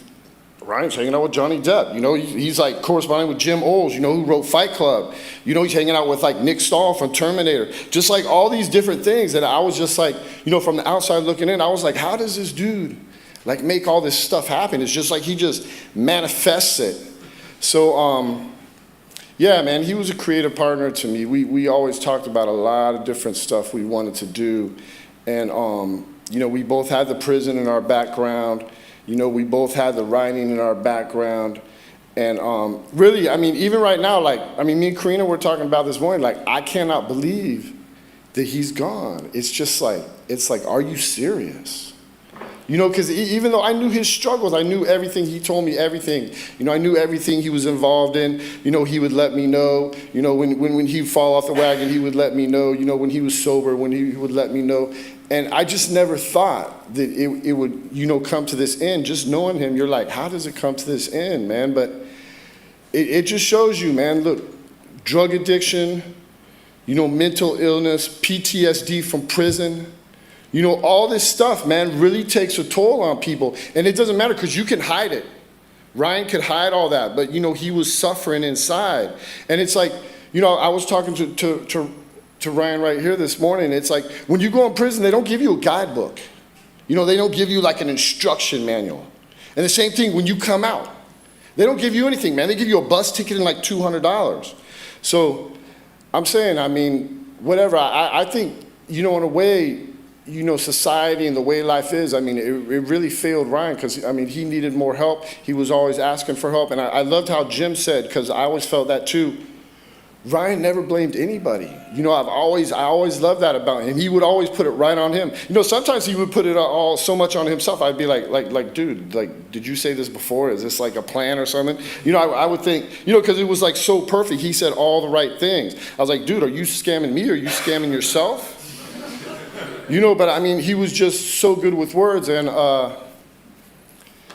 Ryan's hanging out with Johnny Depp. You know, he's like corresponding with Jim Olds, you know, who wrote Fight Club. You know, he's hanging out with like Nick Stahl from Terminator. Just like all these different things that I was just like, you know, from the outside looking in, I was like, how does this dude like make all this stuff happen? It's just like he just manifests it. So, yeah, man, he was a creative partner to me. We always talked about a lot of different stuff we wanted to do. And, you know, we both had the prison in our background. You know, we both had the writing in our background. And really, I mean, even right now, like, I mean, me and Karina were talking about this morning, like, I cannot believe that he's gone. It's just like, it's like, are you serious? You know, because even though I knew his struggles, I knew everything, he told me everything. You know, I knew everything he was involved in. You know, he would let me know. You know, when he'd fall off the wagon, he would let me know. You know, when he was sober, when he would let me know. And I just never thought that it would, you know, come to this end. Just knowing him, you're like, how does it come to this end, man? But it just shows you, man, look, drug addiction, you know, mental illness, PTSD from prison, you know, all this stuff, man, really takes a toll on people. And it doesn't matter because you can hide it. Ryan could hide all that, but, you know, he was suffering inside. And it's like, you know, I was talking to Ryan right here this morning. It's like when you go in prison, they don't give you a guidebook. You know, they don't give you like an instruction manual. And the same thing when you come out. They don't give you anything, man. They give you a bus ticket and like $200. So I'm saying, I mean, whatever. I think, you know, in a way, you know, society and the way life is, I mean, it really failed Ryan because, I mean, he needed more help. He was always asking for help. And I loved how Jim said, because I always felt that too, Ryan never blamed anybody. You know, I always loved that about him. He would always put it right on him. You know, sometimes he would put it all so much on himself. I'd be like, dude, like, did you say this before? Is this like a plan or something? You know, I would think, you know, because it was like so perfect. He said all the right things. I was like, dude, are you scamming me? Are you scamming yourself? You know, but I mean, he was just so good with words. And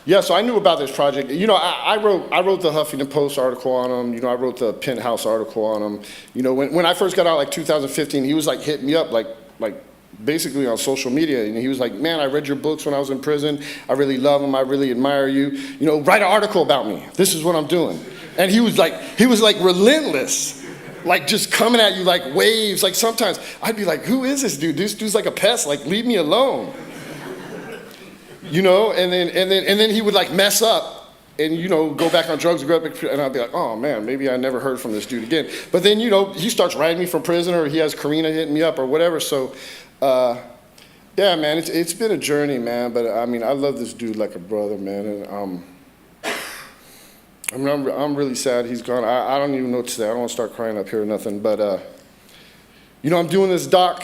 yeah, so I knew about this project. You know, I wrote the Huffington Post article on him. You know, I wrote the Penthouse article on him. You know, when I first got out, like 2015, he was like hitting me up, like basically on social media. And he was like, man, I read your books when I was in prison. I really love them. I really admire you. You know, write an article about me. This is what I'm doing. And he was like relentless. Like just coming at you like waves. Like sometimes I'd be like, who is this dude? This dude's like a pest. Like, leave me alone. You know, and then he would like mess up and, you know, go back on drugs and I'd be like, oh man, maybe I never heard from this dude again. But then, you know, he starts writing me from prison or he has Karina hitting me up or whatever. So, yeah, man, it's been a journey, man. But I mean, I love this dude like a brother, man. And I mean, I'm really sad he's gone. I don't even know what to say. I don't want to start crying up here or nothing. But, you know, I'm doing this doc.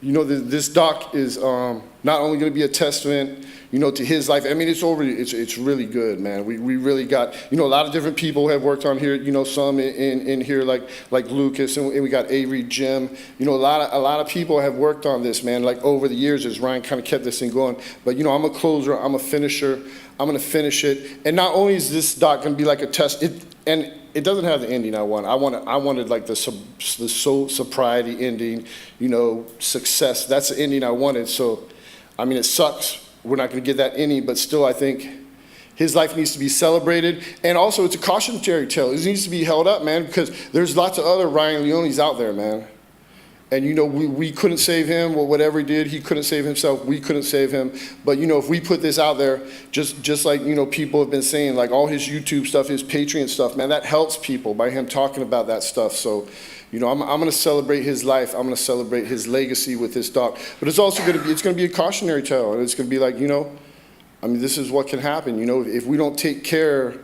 You know, this doc is not only going to be a testament, you know, to his life. I mean, it's really good, man. We really got, you know, a lot of different people have worked on here. You know, some in here like Lucas, and we got Avery, Jim. You know, a lot of people have worked on this, man. Like over the years, as Ryan kind of kept this thing going. But you know, I'm a closer. I'm a finisher. I'm going to finish it. And not only is this doc going to be like a test, and it doesn't have the ending I want. I wanted like the sobriety ending, you know, success. That's the ending I wanted. So, I mean, it sucks. We're not going to get that ending, but still I think his life needs to be celebrated. And also it's a cautionary tale. It needs to be held up, man, because there's lots of other Ryan Leones out there, man. And, you know, we couldn't save him. Well, whatever he did, he couldn't save himself. We couldn't save him. But, you know, if we put this out there, just like, you know, people have been saying, like all his YouTube stuff, his Patreon stuff, man, that helps people by him talking about that stuff. So, you know, I'm going to celebrate his life. I'm going to celebrate his legacy with this doc. But it's also going to be a cautionary tale. And it's going to be like, you know, I mean, this is what can happen. You know, if we don't take care,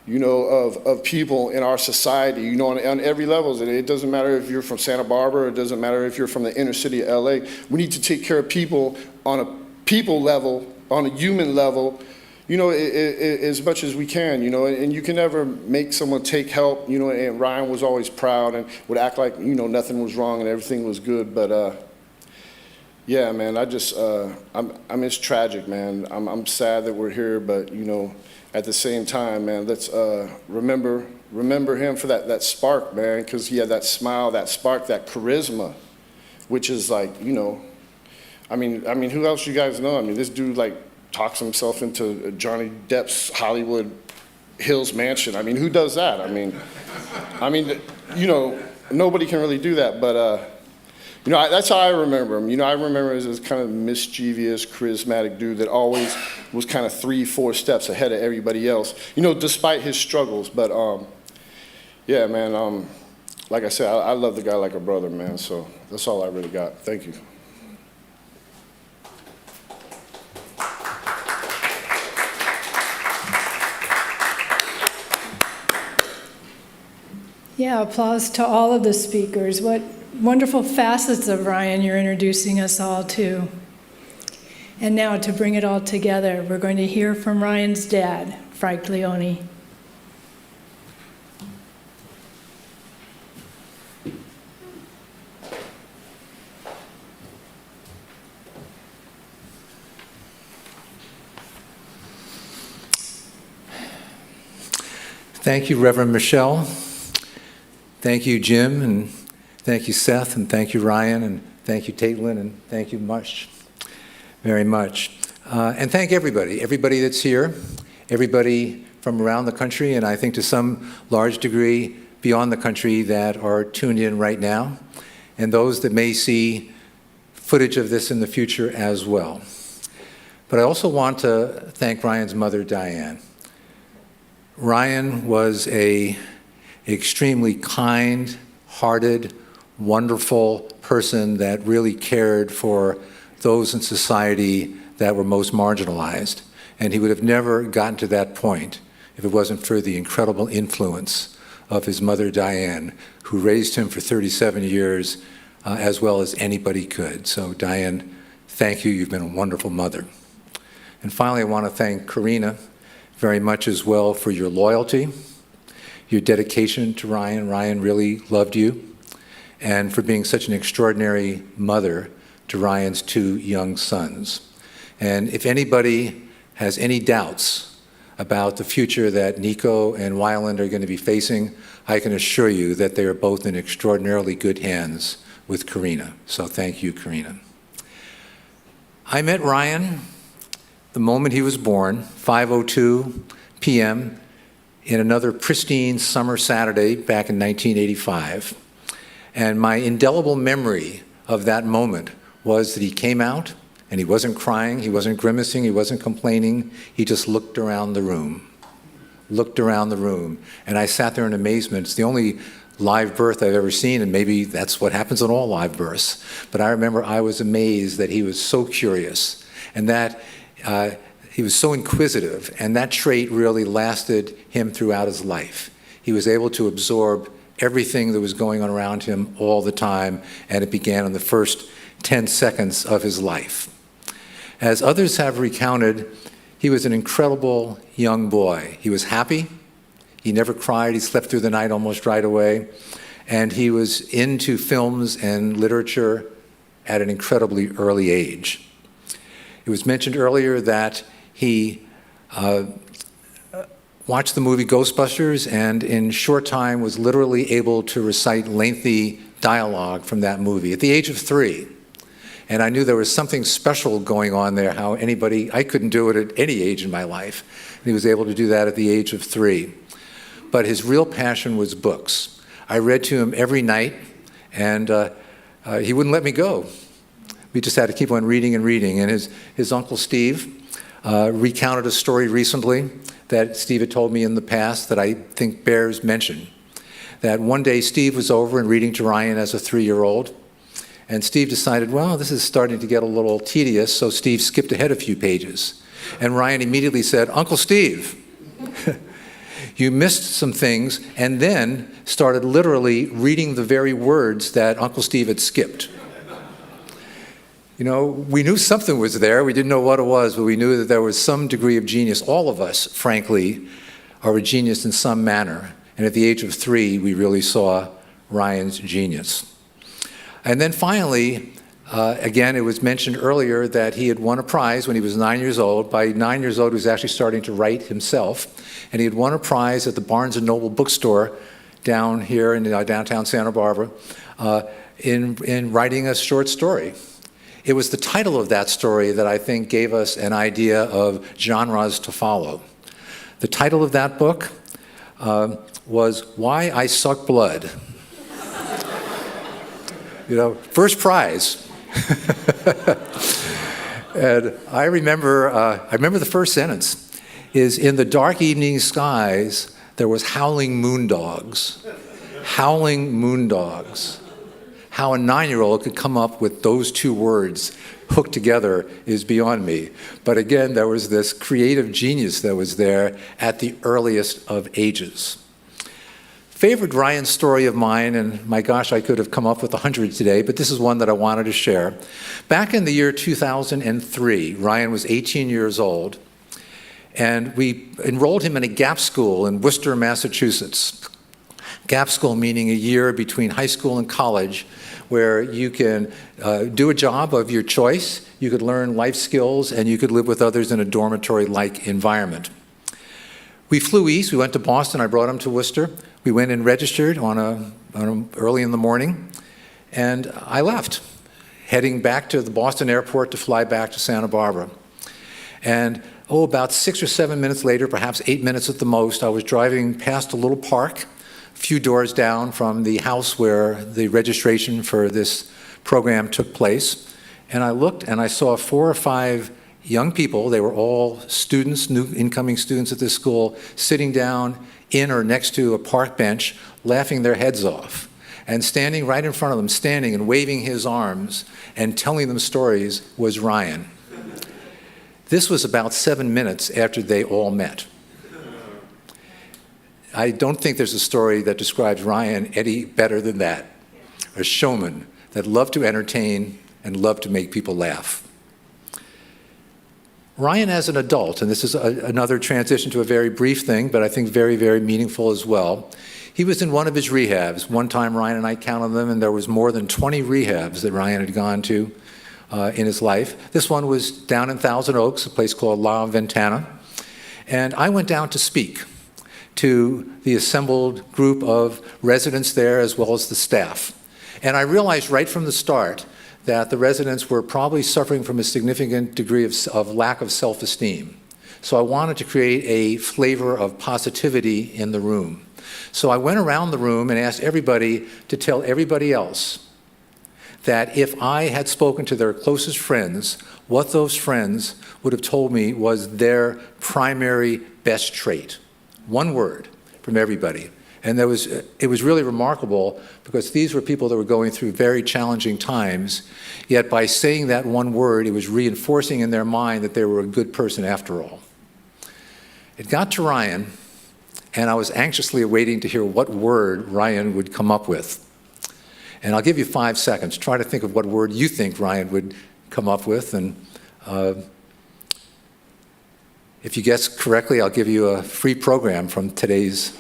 you know, of people in our society, you know, on every level. It doesn't matter if you're from Santa Barbara, it doesn't matter if you're from the inner city of LA. We need to take care of people on a people level, on a human level, you know, as much as we can, you know, and you can never make someone take help, you know, and Ryan was always proud and would act like, you know, nothing was wrong and everything was good. But Yeah, man, I mean, it's tragic, man. I'm sad that we're here, but, you know, at the same time, man, let's remember him for that spark, man, because he had that smile, that spark, that charisma, which is like, you know, I mean, who else you guys know? I mean, this dude, like, talks himself into Johnny Depp's Hollywood Hills mansion. I mean, who does that? I mean, you know, nobody can really do that, but, you know, that's how I remember him. You know, I remember him as this kind of mischievous, charismatic dude that always was kind of 3-4 steps ahead of everybody else, you know, despite his struggles. But, yeah, man, like I said, I love the guy like a brother, man, so that's all I really got. Thank you.
Yeah, applause to all of the speakers. What wonderful facets of Ryan you're introducing us all to. And now, to bring it all together, we're going to hear from Ryan's dad, Frank Leone.
Thank you, Reverend Michelle. Thank you, Jim, and thank you, Seth, and thank you, Ryan, and thank you, Caitlin, and thank you very much. And thank everybody that's here, everybody from around the country, and I think to some large degree beyond the country that are tuned in right now, and those that may see footage of this in the future as well. But I also want to thank Ryan's mother, Diane. Ryan was an extremely kind-hearted, wonderful person that really cared for those in society that were most marginalized. And he would have never gotten to that point if it wasn't for the incredible influence of his mother, Diane, who raised him for 37 years as well as anybody could. So Diane, thank you. You've been a wonderful mother. And finally, I want to thank Karina very much as well for your loyalty, your dedication to Ryan. Ryan really loved you, and for being such an extraordinary mother to Ryan's 2 young sons. And if anybody has any doubts about the future that Nico and Wyland are going to be facing, I can assure you that they are both in extraordinarily good hands with Karina. So thank you, Karina. I met Ryan the moment he was born, 5:02 p.m., in another pristine summer Saturday back in 1985. And my indelible memory of that moment was that he came out and he wasn't crying, he wasn't grimacing, he wasn't complaining, he just looked around the room. And I sat there in amazement. It's the only live birth I've ever seen, and maybe that's what happens in all live births. But I remember I was amazed that he was so curious and that he was so inquisitive, and that trait really lasted him throughout his life. He was able to absorb everything that was going on around him all the time, and it began in the first 10 seconds of his life. As others have recounted, he was an incredible young boy. He was happy. He never cried. He slept through the night almost right away. And he was into films and literature at an incredibly early age. It was mentioned earlier that he watched the movie Ghostbusters and in short time was literally able to recite lengthy dialogue from that movie at the age of 3. And I knew there was something special going on there, I couldn't do it at any age in my life. And he was able to do that at the age of 3. But his real passion was books. I read to him every night, and he wouldn't let me go. We just had to keep on reading and reading. And his Uncle Steve recounted a story recently that Steve had told me in the past that I think bears mention. That one day Steve was over and reading to Ryan as a 3-year-old, and Steve decided, well, this is starting to get a little tedious, so Steve skipped ahead a few pages. And Ryan immediately said, Uncle Steve, you missed some things, and then started literally reading the very words that Uncle Steve had skipped. You know, we knew something was there. We didn't know what it was, but we knew that there was some degree of genius. All of us, frankly, are a genius in some manner. And at the age of 3, we really saw Ryan's genius. And then finally, Again, it was mentioned earlier that he had won a prize when he was 9 years old. By 9 years old, he was actually starting to write himself. And he had won a prize at the Barnes & Noble bookstore down here in downtown Santa Barbara in writing a short story. It was the title of that story that I think gave us an idea of genres to follow. The title of that book was Why I Suck Blood. You know, first prize. And I remember the first sentence is, in the dark evening skies, there was howling moondogs. Howling moondogs. How a 9-year-old could come up with those two words hooked together is beyond me. But again, there was this creative genius that was there at the earliest of ages. Favorite Ryan story of mine, and my gosh, I could have come up with 100 today, but this is one that I wanted to share. Back in the year 2003, Ryan was 18 years old, and we enrolled him in a gap school in Worcester, Massachusetts. Gap school meaning a year between high school and college, where you can do a job of your choice, you could learn life skills, and you could live with others in a dormitory-like environment. We flew east, we went to Boston, I brought him to Worcester. We went and registered early in the morning, and I left, heading back to the Boston airport to fly back to Santa Barbara. And about 6 or 7 minutes later, perhaps 8 minutes at the most, I was driving past a little park, a few doors down from the house where the registration for this program took place. And I looked and I saw 4 or 5 young people, they were all students, new incoming students at this school, sitting down in or next to a park bench, laughing their heads off. And standing right in front of them, standing and waving his arms and telling them stories, was Ryan. This was about 7 minutes after they all met. I don't think there's a story that describes Ryan any better than that. A showman that loved to entertain and loved to make people laugh. Ryan as an adult, and this is another transition to a very brief thing, but I think very, very meaningful as well. He was in one of his rehabs. One time Ryan and I counted them, and there was more than 20 rehabs that Ryan had gone to in his life. This one was down in Thousand Oaks, a place called La Ventana. And I went down to speak to the assembled group of residents there as well as the staff. And I realized right from the start that the residents were probably suffering from a significant degree of lack of self-esteem. So I wanted to create a flavor of positivity in the room. So I went around the room and asked everybody to tell everybody else that if I had spoken to their closest friends, what those friends would have told me was their primary best trait. One word from everybody. And it was really remarkable because these were people that were going through very challenging times, yet by saying that one word, it was reinforcing in their mind that they were a good person after all. It got to Ryan, and I was anxiously awaiting to hear what word Ryan would come up with. And I'll give you 5 seconds. Try to think of what word you think Ryan would come up with, and if you guess correctly, I'll give you a free program from today's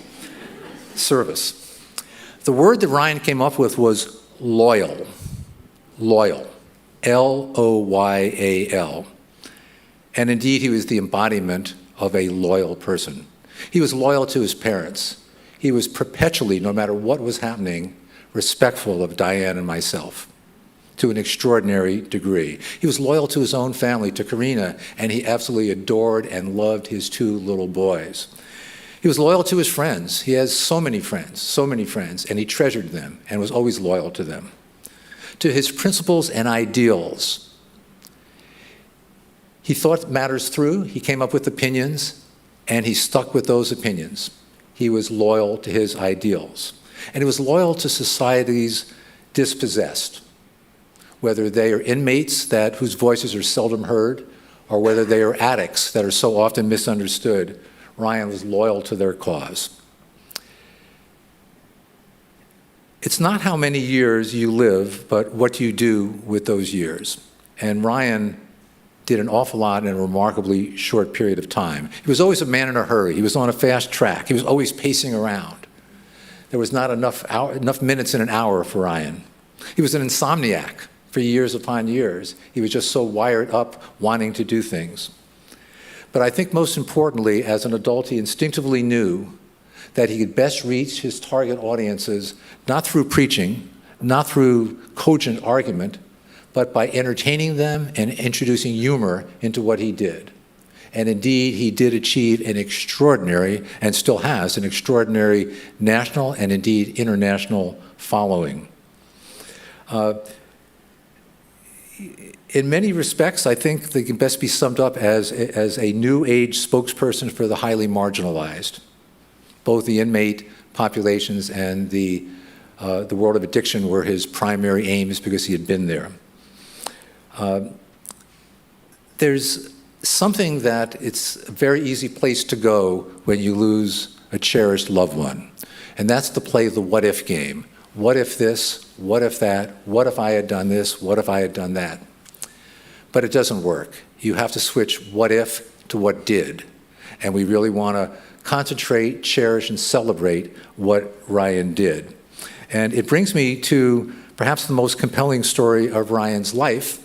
service. The word that Ryan came up with was loyal. Loyal. L-O-Y-A-L. And indeed, he was the embodiment of a loyal person. He was loyal to his parents. He was perpetually, no matter what was happening, respectful of Diane and myself to an extraordinary degree. He was loyal to his own family, to Karina, and he absolutely adored and loved his 2 little boys. He was loyal to his friends. He has so many friends, and he treasured them and was always loyal to them. To his principles and ideals. He thought matters through, he came up with opinions, and he stuck with those opinions. He was loyal to his ideals. And he was loyal to society's dispossessed, whether they are inmates whose voices are seldom heard, or whether they are addicts that are so often misunderstood. Ryan was loyal to their cause. It's not how many years you live, but what you do with those years. And Ryan did an awful lot in a remarkably short period of time. He was always a man in a hurry. He was on a fast track. He was always pacing around. There was not enough minutes in an hour for Ryan. He was an insomniac, for years upon years. He was just so wired up wanting to do things. But I think most importantly, as an adult, he instinctively knew that he could best reach his target audiences not through preaching, not through cogent argument, but by entertaining them and introducing humor into what he did. And indeed, he did achieve an extraordinary, and still has, an extraordinary national and indeed international following. In many respects, I think they can best be summed up as a new age spokesperson for the highly marginalized. Both the inmate populations and the world of addiction were his primary aims because he had been there. There's something that it's a very easy place to go when you lose a cherished loved one, and that's to play the what if game. What if this? What if that? What if I had done this? What if I had done that? But it doesn't work. You have to switch what if to what did, and we really want to concentrate, cherish, and celebrate what Ryan did. And it brings me to perhaps the most compelling story of Ryan's life,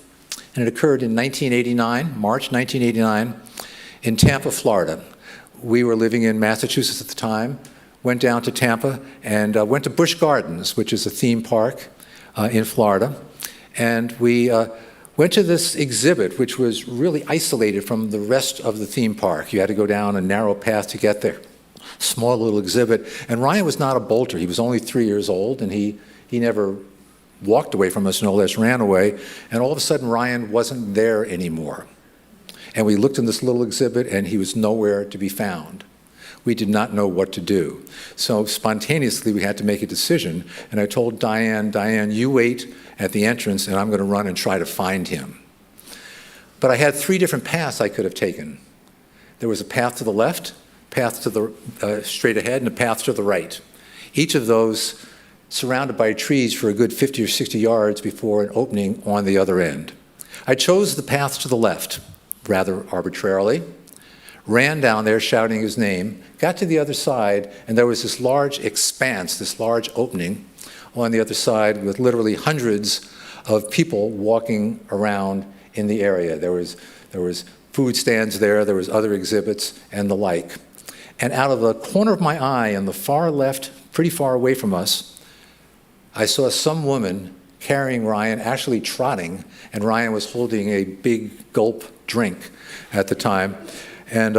and it occurred in 1989, March 1989, in Tampa, Florida. We were living in Massachusetts at the time, went down to Tampa, and went to Busch Gardens, which is a theme park in Florida. And we went to this exhibit, which was really isolated from the rest of the theme park. You had to go down a narrow path to get there. Small little exhibit. And Ryan was not a bolter. He was only 3 years old, and he never walked away from us, no less ran away. And all of a sudden, Ryan wasn't there anymore. And we looked in this little exhibit, and he was nowhere to be found. We did not know what to do. So spontaneously, we had to make a decision. And I told Diane, you wait at the entrance, and I'm going to run and try to find him. But I had 3 different paths I could have taken. There was a path to the left, path to the straight ahead, and a path to the right. Each of those surrounded by trees for a good 50 or 60 yards before an opening on the other end. I chose the path to the left, rather arbitrarily, ran down there shouting his name, got to the other side, and there was this large expanse, this large opening on the other side with literally hundreds of people walking around in the area. There was food stands there was other exhibits and the like. And out of the corner of my eye on the far left, pretty far away from us, I saw some woman carrying Ryan, actually trotting, and Ryan was holding a big gulp drink at the time. And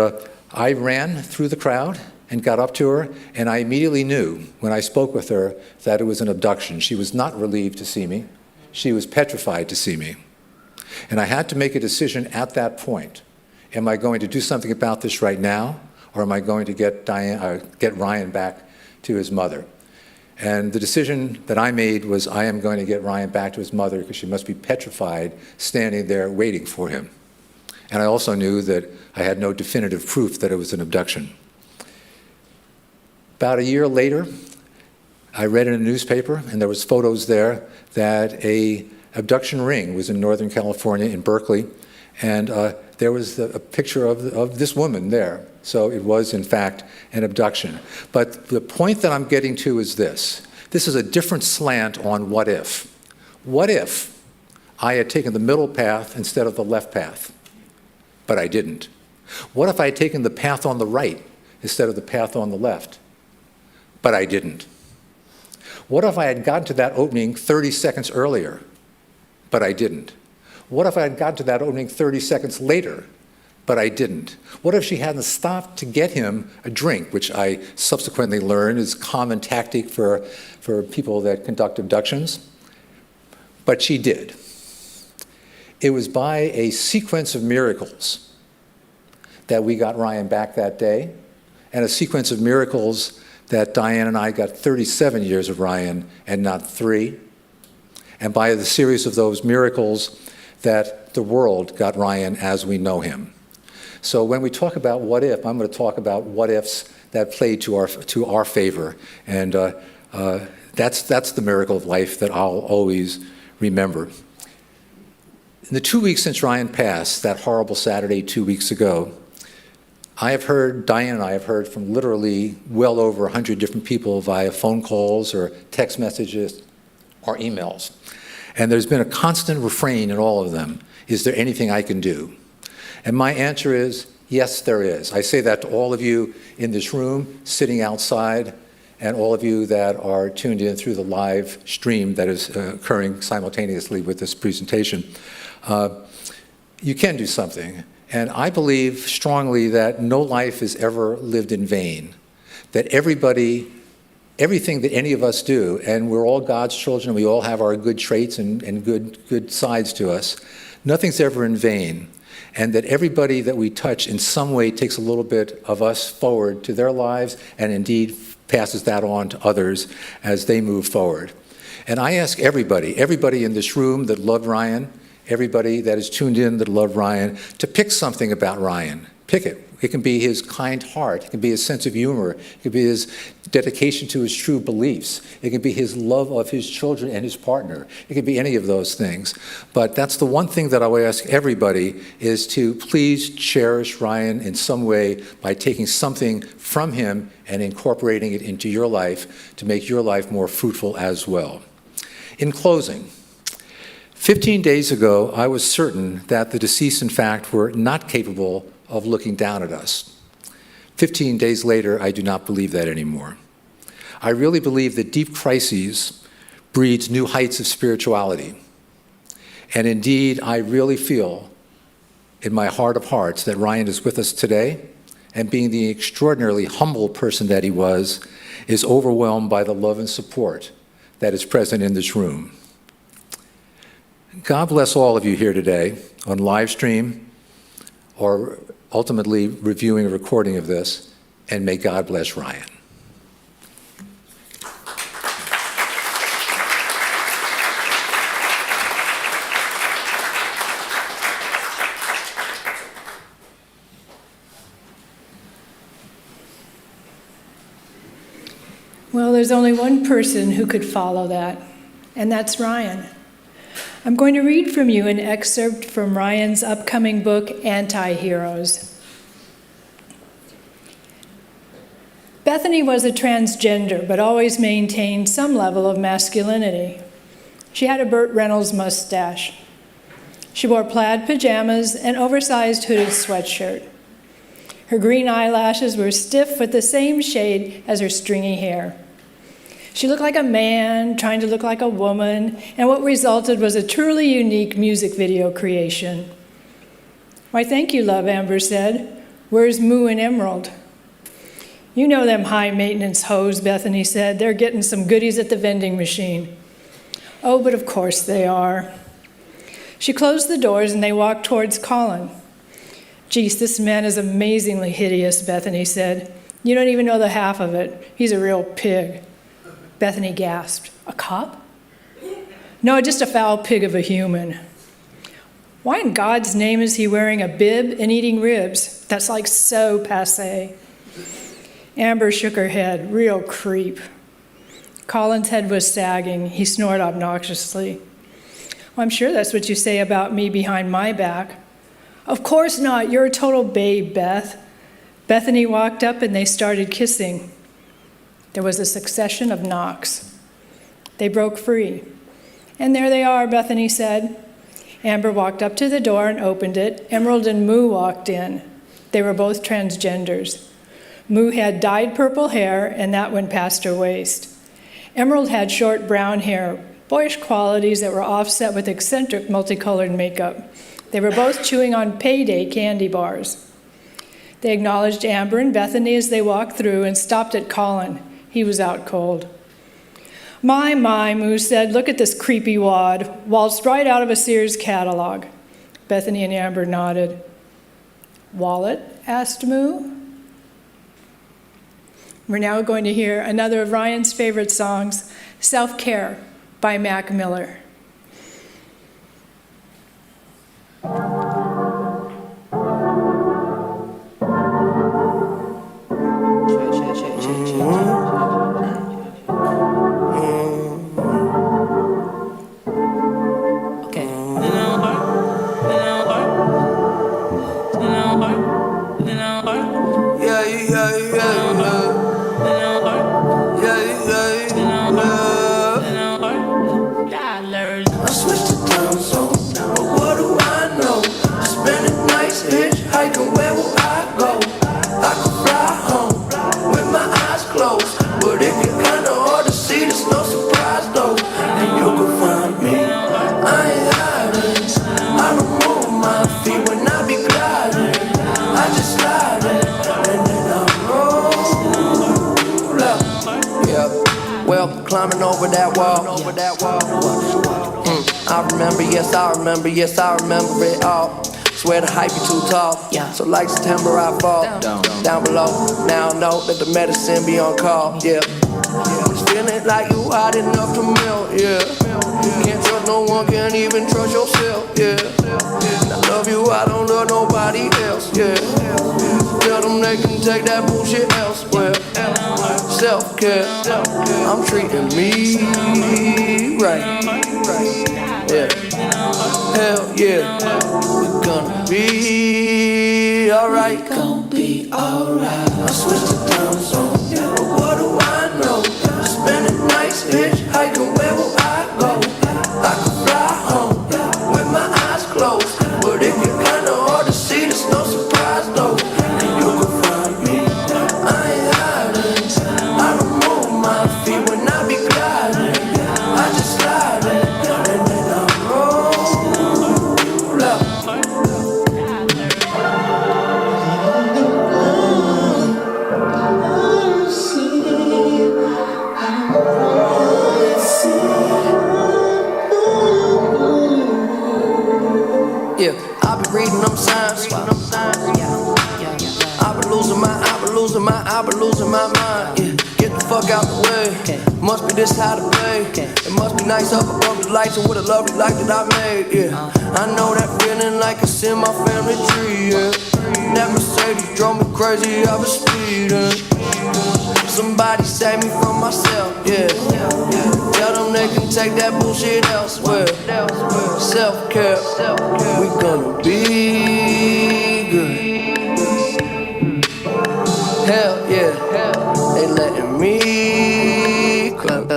I ran through the crowd and got up to her, and I immediately knew when I spoke with her that it was an abduction. She was not relieved to see me. She was petrified to see me. And I had to make a decision at that point. Am I going to do something about this right now, or am I going to get Ryan back to his mother? And the decision that I made was I am going to get Ryan back to his mother because she must be petrified standing there waiting for him. And I also knew that I had no definitive proof that it was an abduction. About a year later, I read in a newspaper, and there was photos there, that a abduction ring was in Northern California in Berkeley, and there was a picture of this woman there. So it was, in fact, an abduction. But the point that I'm getting to is this. This is a different slant on what if. What if I had taken the middle path instead of the left path? But I didn't. What if I had taken the path on the right instead of the path on the left? But I didn't. What if I had gotten to that opening 30 seconds earlier? But I didn't. What if I had gotten to that opening 30 seconds later? But I didn't. What if she hadn't stopped to get him a drink, which I subsequently learned is a common tactic for people that conduct abductions? But she did. It was by a sequence of miracles that we got Ryan back that day, and a sequence of miracles that Diane and I got 37 years of Ryan and not 3. And by the series of those miracles that the world got Ryan as we know him. So when we talk about what if, I'm going to talk about what ifs that played to our favor. And that's the miracle of life that I'll always remember. In the 2 weeks since Ryan passed, that horrible Saturday 2 weeks ago, Diane and I have heard from literally well over 100 different people via phone calls or text messages or emails. And there's been a constant refrain in all of them. Is there anything I can do? And my answer is, yes, there is. I say that to all of you in this room, sitting outside, and all of you that are tuned in through the live stream that is occurring simultaneously with this presentation. You can do something. And I believe strongly that no life is ever lived in vain. That everything that any of us do, and we're all God's children, we all have our good traits and good sides to us, nothing's ever in vain. And that everybody that we touch in some way takes a little bit of us forward to their lives and indeed passes that on to others as they move forward. And I ask everybody in this room that loved Ryan, everybody that is tuned in that loved Ryan, to pick something about Ryan. Pick it. It can be his kind heart. It can be his sense of humor. It can be his dedication to his true beliefs. It can be his love of his children and his partner. It can be any of those things. But that's the one thing that I would ask everybody is to please cherish Ryan in some way by taking something from him and incorporating it into your life to make your life more fruitful as well. In closing, 15 days ago, I was certain that the deceased, in fact, were not capable of looking down at us. 15 days later, I do not believe that anymore. I really believe that deep crises breeds new heights of spirituality. And indeed, I really feel in my heart of hearts that Ryan is with us today, and being the extraordinarily humble person that he was, is overwhelmed by the love and support that is present in this room. God bless all of you here today on live stream or ultimately reviewing a recording of this, and may God bless Ryan.
Well, there's only one person who could follow that, and that's Ryan. I'm going to read from you an excerpt from Ryan's upcoming book, Anti-Heroes. Bethany was a transgender, but always maintained some level of masculinity. She had a Burt Reynolds mustache. She wore plaid pajamas and oversized hooded sweatshirt. Her green eyelashes were stiff with the same shade as her stringy hair. She looked like a man trying to look like a woman, and what resulted was a truly unique music video creation. "Why, thank you, love," Amber said. "Where's Moo and Emerald?" "You know them high-maintenance hoes," Bethany said. "They're getting some goodies at the vending machine." "Oh, but of course they are." She closed the doors, and they walked towards Colin. "Geez, this man is amazingly hideous," Bethany said. "You don't even know the half of it. He's a real pig." Bethany gasped. "A cop?" "No, just a foul pig of a human." "Why in God's name is he wearing a bib and eating ribs? That's like so passé." Amber shook her head. "Real creep." Colin's head was sagging. He snored obnoxiously. "Well, I'm sure that's what you say about me behind my back." "Of course not. You're a total babe, Beth." Bethany walked up and they started kissing. There was a succession of knocks. They broke free. "And there they are," Bethany said. Amber walked up to the door and opened it. Emerald and Moo walked in. They were both transgenders. Moo had dyed purple hair, and that went past her waist. Emerald had short brown hair, boyish qualities that were offset with eccentric multicolored makeup. They were both chewing on Payday candy bars. They acknowledged Amber and Bethany as they walked through and stopped at Colin. He was out cold. My, Moo said, "Look at this creepy wad, waltzed right out of a Sears catalog." Bethany and Amber nodded. "Wallet?" asked Moo. We're now going to hear another of Ryan's favorite songs, Self-Care by Mac Miller.
switched to down zone. But what do I know? Spending nights hitchhiking, where will I go? I could fly home with my eyes closed. But if you're kinda hard to see, there's no surprise though. And you can find me, I ain't hiding. I don't move my feet when I be gliding. I just slide it, and then I roll up. Yeah, well, climbing over that wall. I remember, yes, I remember, yes, I remember it all. Swear the hype be too tall, so like September I fall down below. Now I know that the medicine be on call, yeah. It's feeling like you hot enough to melt, yeah. Can't trust no one, can't even trust yourself, yeah. And I love you, I don't love nobody else, yeah. Tell them they can take that bullshit elsewhere. Self-care, I'm treating me right, yeah. Hell yeah, we're gonna be alright. Gonna be alright. I switched to down zone, but what do I know? Spending nights hitchhiking, where will I go? I could fly home with my eyes closed. But if you're kinda hard to see, there's no surprise though. And you can find me, I ain't hiding. I don't move my feet when I be gliding. I just slide it, and then I roll up. Yeah, I be reading them signs. I be losing my mind. Yeah, get the fuck out the way. Must be this how to play. It must be nice up above the lights and with a lovely life that I made. Yeah, I know that feeling like it's in my family tree. Yeah, that Mercedes drove me crazy. I was speeding. Somebody save me from myself. Yeah, tell them they can take that bullshit elsewhere. Self-care, we gonna be good. Hell yeah, they letting me clap. I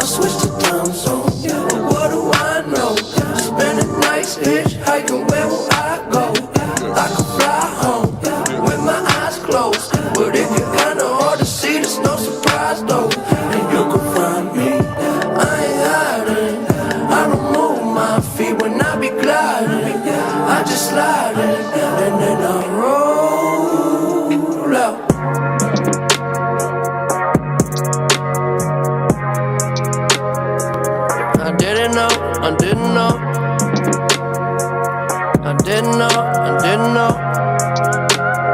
switched to down zone, but what do I know? Spending nights hitchhiking, where will I go? I could fly home with my eyes closed. But if you're kinda hard to see, there's no surprise though. And you can find me, I ain't hiding. I don't move my feet when I be gliding. I just slide it, and then I roll out. I didn't know, I didn't know. I didn't know, I didn't know.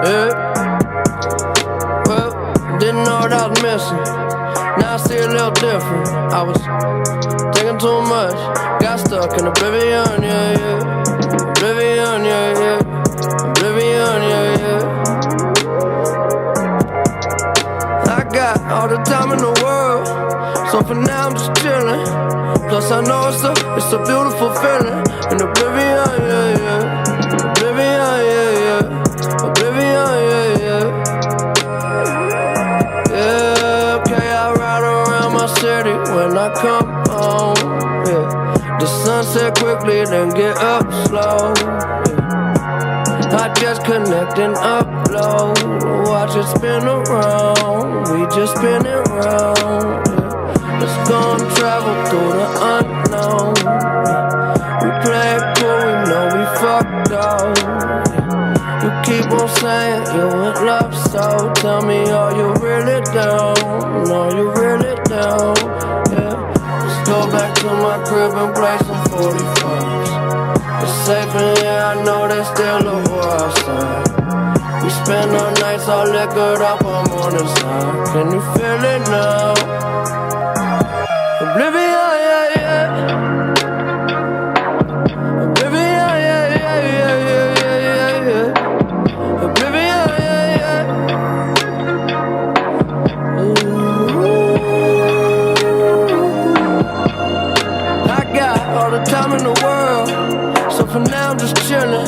Yeah. Didn't know what I was missing. Now I see a little different. I was thinking too much. Got stuck in oblivion, yeah, yeah. Oblivion, yeah, yeah. Oblivion, yeah, yeah. I got all the time in the world, so for now I'm just chilling. Plus I know it's a beautiful feeling. In oblivion, yeah, yeah. Oblivion, yeah, yeah. Oblivion, yeah, yeah. Yeah, okay, I ride around my city when I come home, yeah. The sunset quickly, then get up slow, yeah. I just connect and upload. Watch it spin around, we just spin it round, yeah. Let's go and travel through the unknown, yeah. We play it cool, we know we fucked up, yeah. You keep on saying you in love, so tell me, are you really down? Are you really down? Yeah. Let's go back to my crib and play some 45s. It's safe in here, I know there's still a war outside. We spend our nights all liquored up on morning side. Can you feel it now? Oblivion, yeah, yeah. Oblivion, yeah, yeah, yeah, yeah, yeah, yeah. Oblivion, yeah, yeah. Ooh. I got all the time in the world, so for now I'm just chillin'.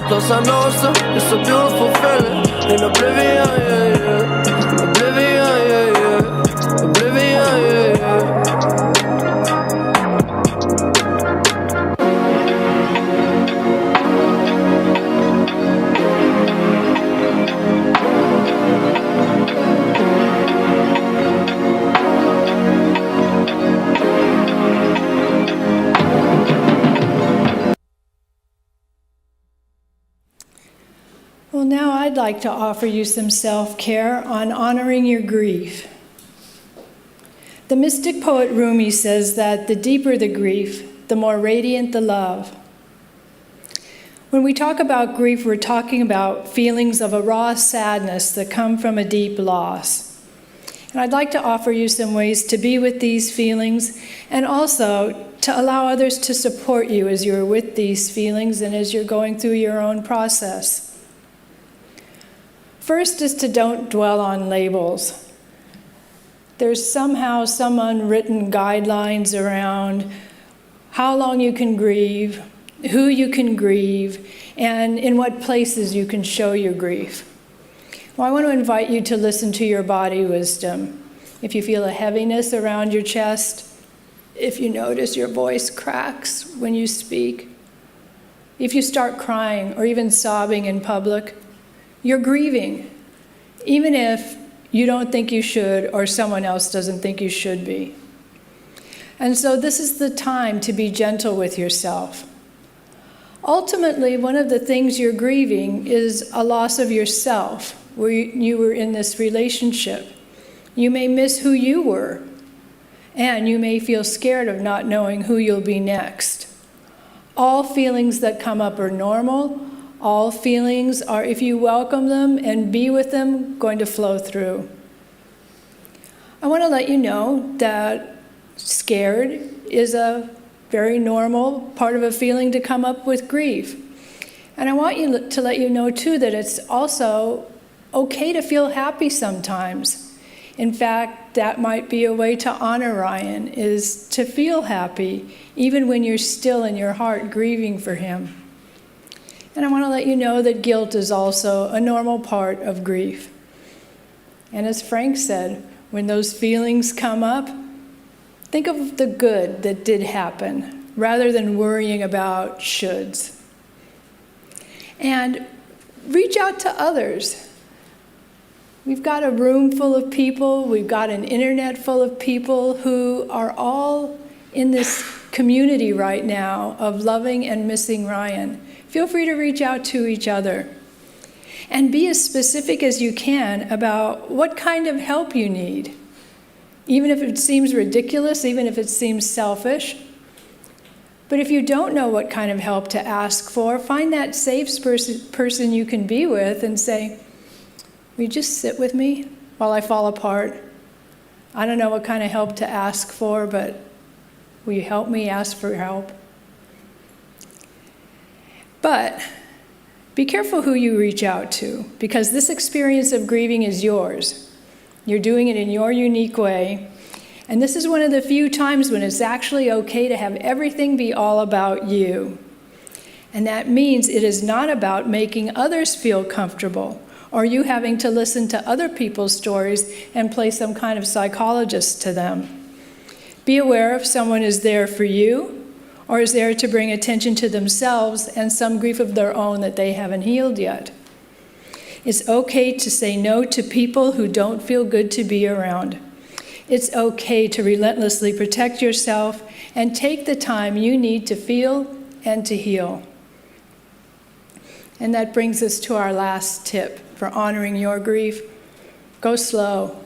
Plus I know it's a beautiful feeling. In oblivion, yeah, yeah. Oblivion, yeah, yeah. Oblivion, yeah, yeah.
I'd like to offer you some self-care on honoring your grief. The mystic poet Rumi says that the deeper the grief, the more radiant the love. When we talk about grief, we're talking about feelings of a raw sadness that come from a deep loss. And I'd like to offer you some ways to be with these feelings and also to allow others to support you as you're with these feelings and as you're going through your own process. First is to don't dwell on labels. There's somehow some unwritten guidelines around how long you can grieve, who you can grieve, and in what places you can show your grief. Well, I want to invite you to listen to your body wisdom. If you feel a heaviness around your chest, if you notice your voice cracks when you speak, if you start crying or even sobbing in public, you're grieving, even if you don't think you should or someone else doesn't think you should be. And so this is the time to be gentle with yourself. Ultimately, one of the things you're grieving is a loss of yourself, where you were in this relationship. You may miss who you were, and you may feel scared of not knowing who you'll be next. All feelings that come up are normal. All feelings are, if you welcome them and be with them, going to flow through. I want to let you know that scared is a very normal part of a feeling to come up with grief. And I want you to let you know, too, that it's also okay to feel happy sometimes. In fact, that might be a way to honor Ryan, is to feel happy, even when you're still in your heart grieving for him. And I want to let you know that guilt is also a normal part of grief. And as Frank said, when those feelings come up, think of the good that did happen, rather than worrying about shoulds. And reach out to others. We've got a room full of people, we've got an internet full of people who are all in this community right now of loving and missing Ryan. Feel free to reach out to each other. And be as specific as you can about what kind of help you need. Even if it seems ridiculous, even if it seems selfish. But if you don't know what kind of help to ask for, find that safe person you can be with and say, will you just sit with me while I fall apart? I don't know what kind of help to ask for, but will you help me ask for help? But be careful who you reach out to, because this experience of grieving is yours. You're doing it in your unique way. And this is one of the few times when it's actually okay to have everything be all about you. And that means it is not about making others feel comfortable or you having to listen to other people's stories and play some kind of psychologist to them. Be aware if someone is there for you or is there to bring attention to themselves and some grief of their own that they haven't healed yet. It's okay to say no to people who don't feel good to be around. It's okay to relentlessly protect yourself and take the time you need to feel and to heal. And that brings us to our last tip for honoring your grief. Go slow.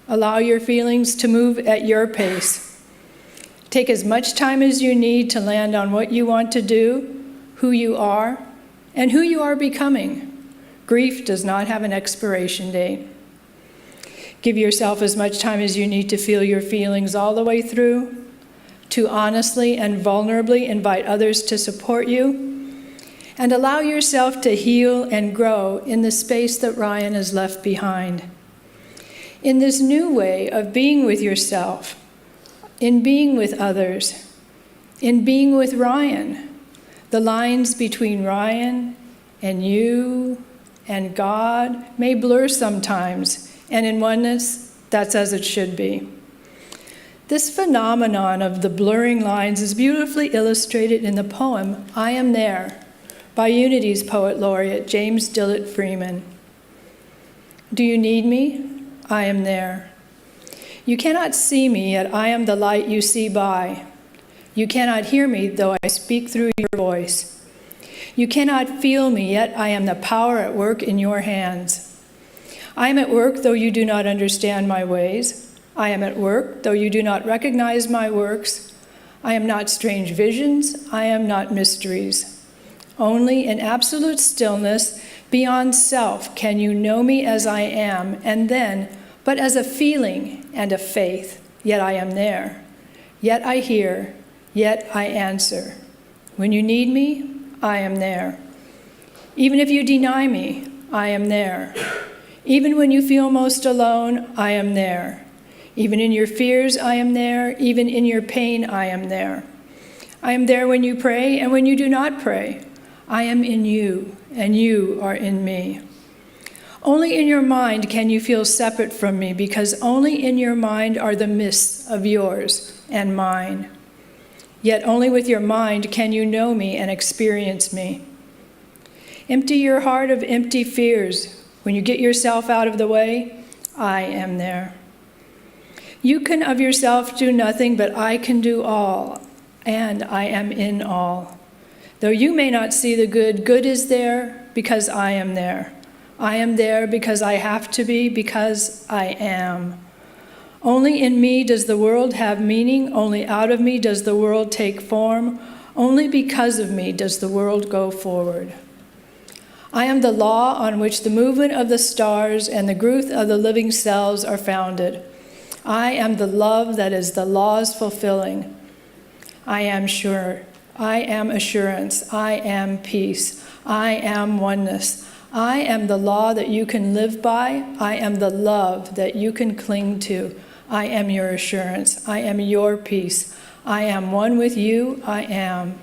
Allow your feelings to move at your pace. Take as much time as you need to land on what you want to do, who you are, and who you are becoming. Grief does not have an expiration date. Give yourself as much time as you need to feel your feelings all the way through, to honestly and vulnerably invite others to support you, and allow yourself to heal and grow in the space that Ryan has left behind. In this new way of being with yourself, in being with others, in being with Ryan, the lines between Ryan and you and God may blur sometimes, and in oneness, that's as it should be. This phenomenon of the blurring lines is beautifully illustrated in the poem, I Am There, by Unity's poet laureate, James Dillett Freeman. Do you need me? I am there. You cannot see me, yet I am the light you see by. You cannot hear me, though I speak through your voice. You cannot feel me, yet I am the power at work in your hands. I am at work, though you do not understand my ways. I am at work, though you do not recognize my works. I am not strange visions. I am not mysteries. Only in absolute stillness, beyond self, can you know me as I am, and then, but as a feeling and a faith, yet I am there. Yet I hear, yet I answer. When you need me, I am there. Even if you deny me, I am there. Even when you feel most alone, I am there. Even in your fears, I am there. Even in your pain, I am there. I am there when you pray and when you do not pray. I am in you, and you are in me. Only in your mind can you feel separate from me, because only in your mind are the mists of yours and mine. Yet only with your mind can you know me and experience me. Empty your heart of empty fears. When you get yourself out of the way, I am there. You can of yourself do nothing, but I can do all, and I am in all. Though you may not see the good, good is there because I am there. I am there because I have to be, because I am. Only in me does the world have meaning. Only out of me does the world take form. Only because of me does the world go forward. I am the law on which the movement of the stars and the growth of the living cells are founded. I am the love that is the law's fulfilling. I am sure. I am assurance. I am peace. I am oneness. I am the law that you can live by. I am the love that you can cling to. I am your assurance. I am your peace. I am one with you. I am.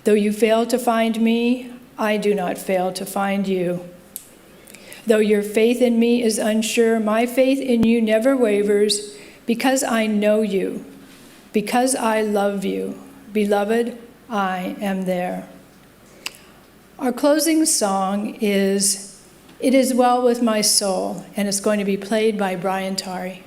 Though you fail to find me, I do not fail to find you. Though your faith in me is unsure, my faith in you never wavers, because I know you, because I love you. Beloved, I am there. Our closing song is It Is Well With My Soul, and it's going to be played by Brian Tari.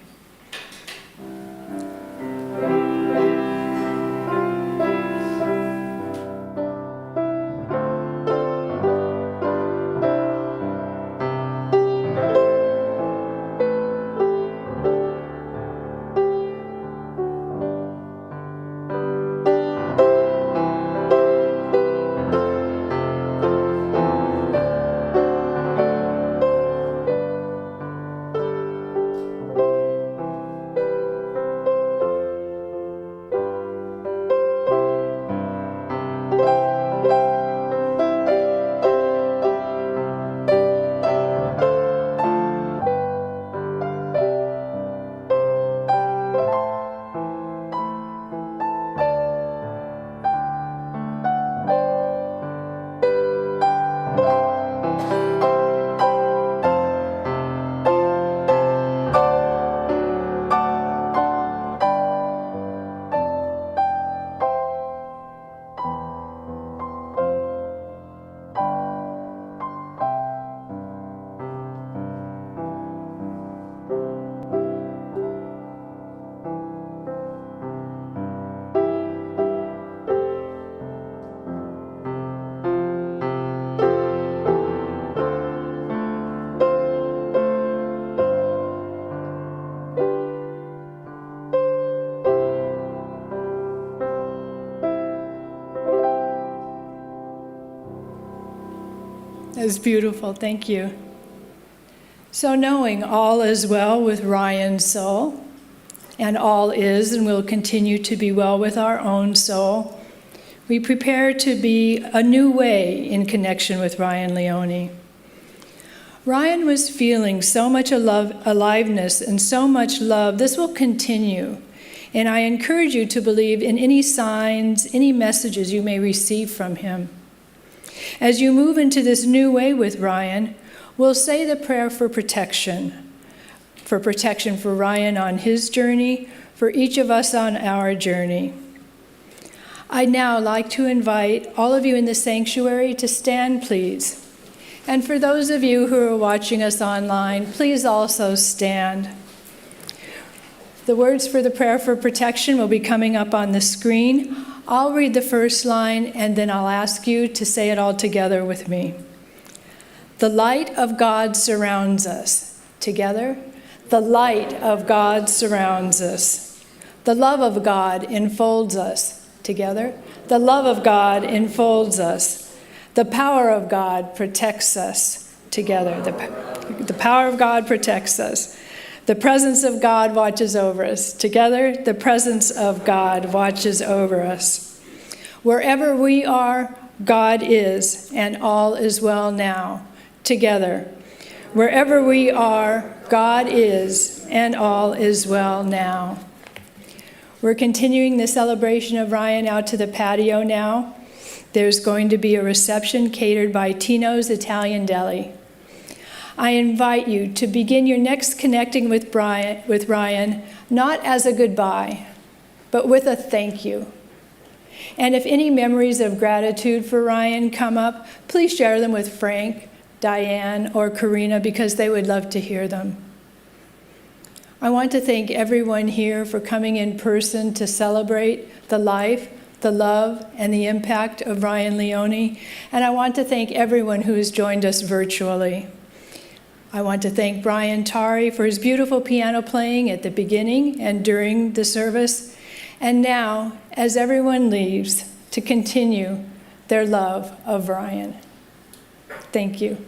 That was beautiful, thank you. So knowing all is well with Ryan's soul, and all is and will continue to be well with our own soul, we prepare to be a new way in connection with Ryan Leone. Ryan was feeling so much aliveness and so much love. This will continue, and I encourage you to believe in any signs, any messages you may receive from him. As you move into this new way with Ryan, we'll say the prayer for protection for Ryan on his journey, for each of us on our journey. I'd now like to invite all of you in the sanctuary to stand, please. And for those of you who are watching us online, please also stand. The words for the prayer for protection will be coming up on the screen. I'll read the first line, and then I'll ask you to say it all together with me. The light of God surrounds us. Together. The light of God surrounds us. The love of God enfolds us. Together. The love of God enfolds us. The power of God protects us. Together. The power of God protects us. The presence of God watches over us. Together, the presence of God watches over us. Wherever we are, God is, and all is well now. Together. Wherever we are, God is, and all is well now. We're continuing the celebration of Ryan out to the patio now. There's going to be a reception catered by Tino's Italian Deli. I invite you to begin your next connecting with Ryan, not as a goodbye, but with a thank you. And if any memories of gratitude for Ryan come up, please share them with Frank, Diane, or Karina, because they would love to hear them. I want to thank everyone here for coming in person to celebrate the life, the love, and the impact of Ryan Leone. And I want to thank everyone who has joined us virtually. I want to thank Brian Tari for his beautiful piano playing at the beginning and during the service, and now, as everyone leaves, to continue their love of Ryan. Thank you.